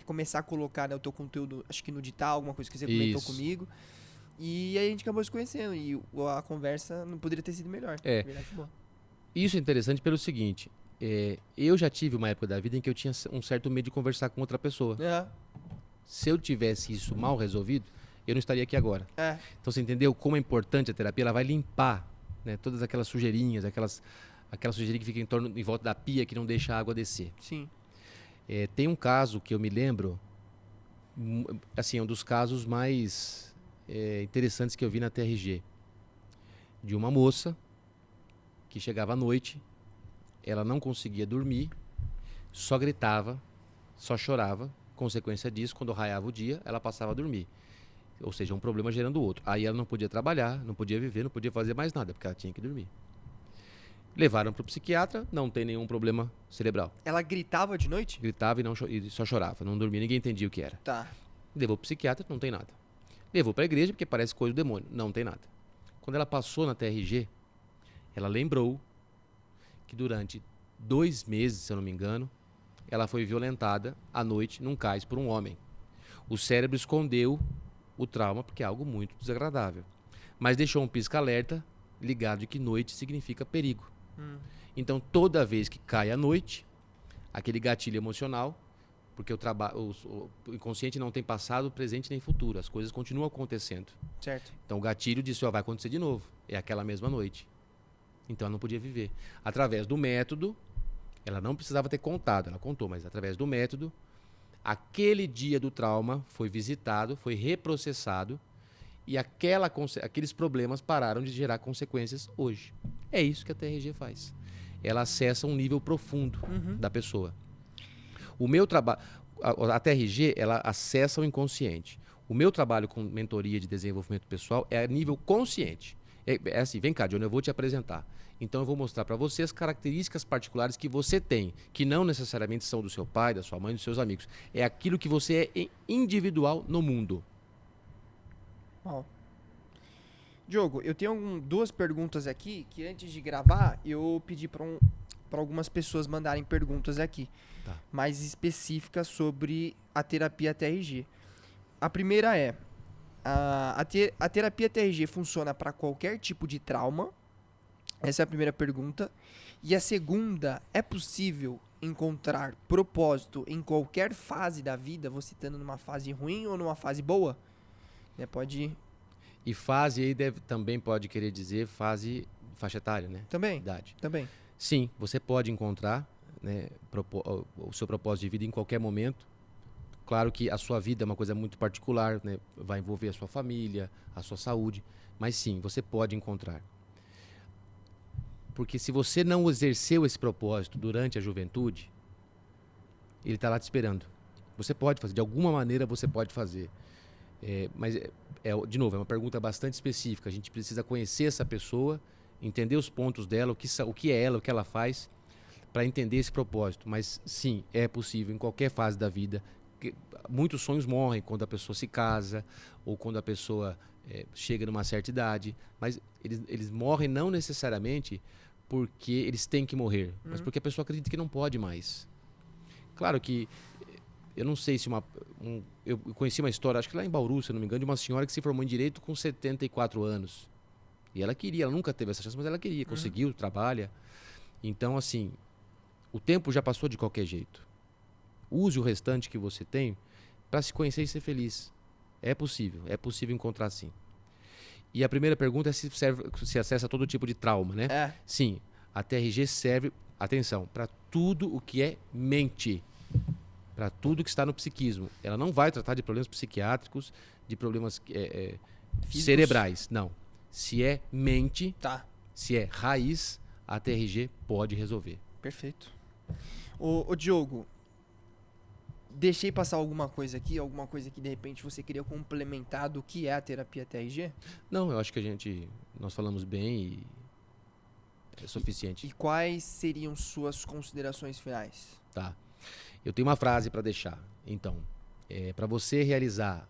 começar a colocar, né, o teu conteúdo, acho que no digital, alguma coisa que você comentou comigo. E aí a gente acabou se conhecendo e a conversa não poderia ter sido melhor. Verdade, boa. Isso é interessante pelo seguinte, eu já tive uma época da vida em que eu tinha um certo medo de conversar com outra pessoa. Se eu tivesse isso mal resolvido, eu não estaria aqui agora. Então você entendeu como é importante a terapia? Ela vai limpar, né, todas aquelas sujeirinhas, aquela sujeirinha que fica em volta da pia que não deixa a água descer. Sim. Tem um caso que eu me lembro, assim, um dos casos mais interessantes que eu vi na TRG. De uma moça que chegava à noite, ela não conseguia dormir, só gritava, só chorava. Consequência disso, quando raiava o dia, ela passava a dormir. Ou seja, um problema gerando o outro. Aí ela não podia trabalhar, não podia viver, não podia fazer mais nada, porque ela tinha que dormir. Levaram para o psiquiatra, não tem nenhum problema cerebral. Ela gritava de noite? Gritava e só chorava, não dormia, ninguém entendia o que era. Tá. Levou para o psiquiatra, não tem nada. Levou para a igreja, porque parece coisa do demônio, não tem nada. Quando ela passou na TRG, ela lembrou que durante 2 meses, se eu não me engano, ela foi violentada à noite num cais por um homem. O cérebro escondeu o trauma porque é algo muito desagradável. Mas deixou um pisca-alerta ligado de que noite significa perigo. Então, toda vez que cai a noite, aquele gatilho emocional, porque o inconsciente não tem passado, presente nem futuro. As coisas continuam acontecendo. Certo. Então, o gatilho disse, vai acontecer de novo. É aquela mesma noite. Então, ela não podia viver. Através do método... Ela não precisava ter contado, ela contou, mas através do método, aquele dia do trauma foi visitado, foi reprocessado e aqueles problemas pararam de gerar consequências hoje. É isso que a TRG faz. Ela acessa um nível profundo da pessoa. O meu trabalho, a TRG, ela acessa o inconsciente. O meu trabalho com mentoria de desenvolvimento pessoal é a nível consciente. É assim, vem cá, Johnny, eu vou te apresentar. Então eu vou mostrar para você as características particulares que você tem, que não necessariamente são do seu pai, da sua mãe, dos seus amigos. É aquilo que você é individual no mundo. Diogo, eu tenho 2 perguntas aqui que antes de gravar eu pedi para algumas pessoas mandarem perguntas aqui, mais específicas sobre a terapia TRG. A primeira a terapia TRG funciona para qualquer tipo de trauma Essa é a primeira pergunta. E a segunda, é possível encontrar propósito em qualquer fase da vida, você estando numa fase ruim ou numa fase boa? Né, pode... E fase aí também pode querer dizer faixa etária, né? Também, Idade. também. Sim, você pode encontrar, né, o seu propósito de vida em qualquer momento. Claro que a sua vida é uma coisa muito particular, né? Vai envolver a sua família, a sua saúde. Mas sim, você pode encontrar. Porque se você não exerceu esse propósito durante a juventude, ele está lá te esperando. Você pode fazer, de alguma maneira você pode fazer. Mas, de novo, é uma pergunta bastante específica. A gente precisa conhecer essa pessoa, entender os pontos dela, o que é ela, o que ela faz, para entender esse propósito. Mas sim, é possível em qualquer fase da vida. Muitos sonhos morrem quando a pessoa se casa ou quando a pessoa chega numa certa idade. Mas eles morrem não necessariamente porque eles têm que morrer, mas porque a pessoa acredita que não pode mais. Claro que eu não sei se eu conheci uma história, acho que lá em Bauru, se eu não me engano, de uma senhora que se formou em Direito com 74 anos. E ela nunca teve essa chance, mas ela queria, conseguiu, trabalha. Então, assim, o tempo já passou de qualquer jeito. Use o restante que você tem para se conhecer e ser feliz. É possível encontrar sim. E a primeira pergunta é se acessa todo tipo de trauma, né? Sim, a TRG serve, atenção, para tudo o que é mente. Para tudo que está no psiquismo. Ela não vai tratar de problemas psiquiátricos, de problemas cerebrais. Não. Se é mente, se é raiz, a TRG pode resolver. Perfeito. Ô Diogo, deixei passar alguma coisa que de repente você queria complementar do que é a terapia TRG? Não, eu acho que nós falamos bem e é suficiente. E quais seriam suas considerações finais? Tá. Eu tenho uma frase para deixar. Então, para você realizar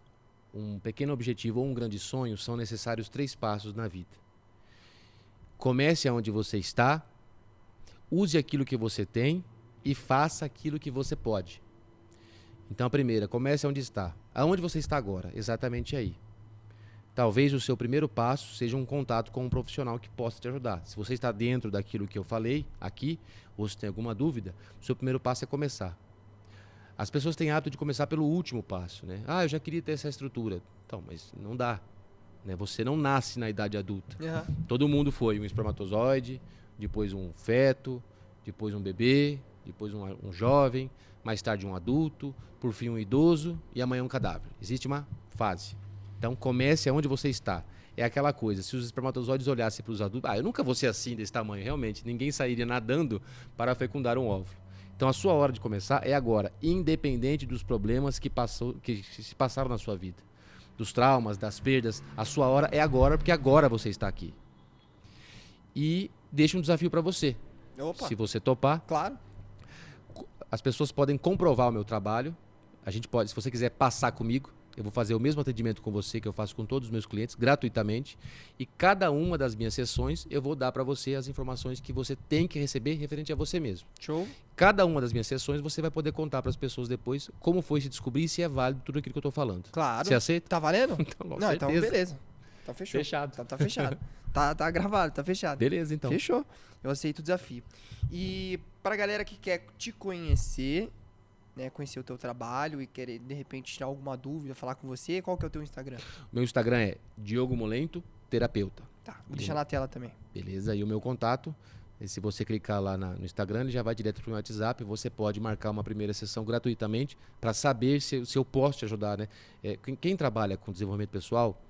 um pequeno objetivo ou um grande sonho, são necessários 3 passos na vida. Comece onde você está, use aquilo que você tem e faça aquilo que você pode. Então, a primeira, comece onde está. Aonde você está agora? Exatamente aí. Talvez o seu primeiro passo seja um contato com um profissional que possa te ajudar. Se você está dentro daquilo que eu falei aqui, ou se tem alguma dúvida, o seu primeiro passo é começar. As pessoas têm hábito de começar pelo último passo, né? Ah, eu já queria ter essa estrutura. Então, mas não dá. Né? Você não nasce na idade adulta. Todo mundo foi um espermatozoide, depois um feto, depois um bebê, depois um jovem, mais tarde um adulto, por fim um idoso e amanhã um cadáver. Existe uma fase. Então comece aonde você está. É aquela coisa, se os espermatozoides olhassem para os adultos, eu nunca vou ser assim desse tamanho, realmente. Ninguém sairia nadando para fecundar um óvulo. Então a sua hora de começar é agora, independente dos problemas que se passaram na sua vida. Dos traumas, das perdas, a sua hora é agora, porque agora você está aqui. E deixa um desafio para você. Opa. Se você topar, claro. As pessoas podem comprovar o meu trabalho. A gente pode, se você quiser passar comigo, eu vou fazer o mesmo atendimento com você que eu faço com todos os meus clientes, gratuitamente. E cada uma das minhas sessões, eu vou dar para você as informações que você tem que receber referente a você mesmo. Show. Cada uma das minhas sessões, você vai poder contar para as pessoas depois como foi se descobrir e se é válido tudo aquilo que eu estou falando. Claro. Você aceita? Tá valendo? Então, não, então beleza. Tá fechado. Fechado. Tá fechado. tá gravado, tá fechado. Beleza, então. Fechou. Eu aceito o desafio. E pra galera que quer te conhecer, né, conhecer o teu trabalho e querer, de repente, tirar alguma dúvida, falar com você, qual que é o teu Instagram? Meu Instagram é Diogo Molento, terapeuta. Tá, vou deixar na tela também. Beleza, e o meu contato, se você clicar lá no Instagram, ele já vai direto pro meu WhatsApp, você pode marcar uma primeira sessão gratuitamente para saber se eu posso te ajudar, né? Quem trabalha com desenvolvimento pessoal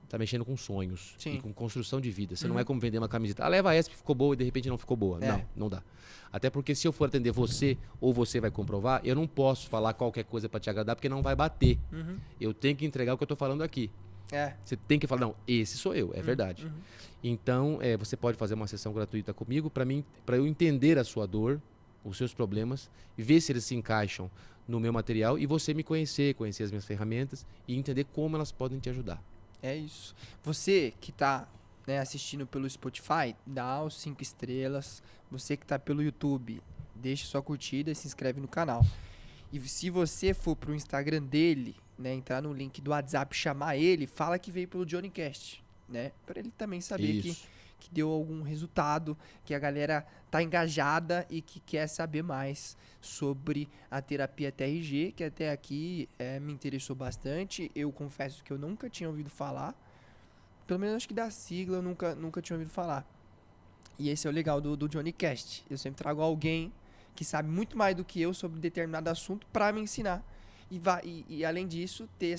tá mexendo com sonhos. Sim. E com construção de vida. Você não é como vender uma camiseta. Leva essa que ficou boa e de repente não ficou boa. Não dá. Até porque se eu for atender você ou você vai comprovar, eu não posso falar qualquer coisa para te agradar porque não vai bater. Eu tenho que entregar o que eu tô falando aqui. Você tem que falar, não, esse sou eu, é verdade. Então, você pode fazer uma sessão gratuita comigo para eu entender a sua dor, os seus problemas, e ver se eles se encaixam no meu material e você me conhecer as minhas ferramentas e entender como elas podem te ajudar. É isso. Você que tá, né, assistindo pelo Spotify, dá os 5 estrelas. Você que tá pelo YouTube, deixa sua curtida e se inscreve no canal. E se você for pro Instagram dele, né, entrar no link do WhatsApp, chamar ele, fala que veio pelo JohnnyCast, né? Pra ele também saber que deu algum resultado, que a galera tá engajada e que quer saber mais sobre a terapia TRG, que até aqui me interessou bastante. Eu confesso que eu nunca tinha ouvido falar, pelo menos acho que da sigla eu nunca tinha ouvido falar. E esse é o legal do Johnny Cast. Eu sempre trago alguém que sabe muito mais do que eu sobre determinado assunto para me ensinar. E além disso, ter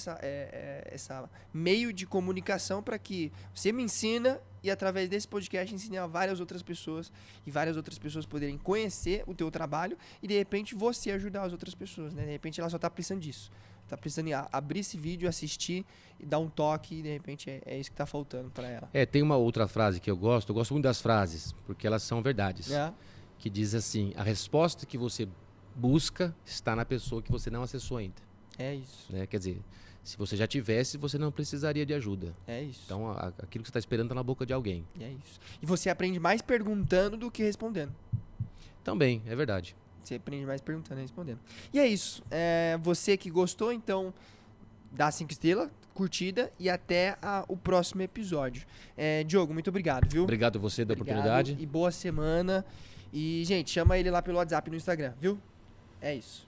essa meio de comunicação para que você me ensina e através desse podcast ensine a várias outras pessoas e várias outras pessoas poderem conhecer o teu trabalho e de repente você ajudar as outras pessoas, né? De repente ela só tá precisando disso. Tá precisando abrir esse vídeo, assistir e dar um toque e de repente é isso que tá faltando para ela. Tem uma outra frase que eu gosto muito das frases, porque elas são verdades. Que diz assim: a resposta que você busca está na pessoa que você não acessou ainda. É isso. Quer dizer, se você já tivesse, você não precisaria de ajuda. É isso. Então, aquilo que você está esperando está na boca de alguém. É isso. E você aprende mais perguntando do que respondendo. Também, é verdade. Você aprende mais perguntando e respondendo. E é isso. Você que gostou, então, dá 5 estrelas, curtida e até o próximo episódio. Diogo, muito obrigado, viu? Obrigado a você da oportunidade. E boa semana. E, gente, chama ele lá pelo WhatsApp e no Instagram, viu? É isso.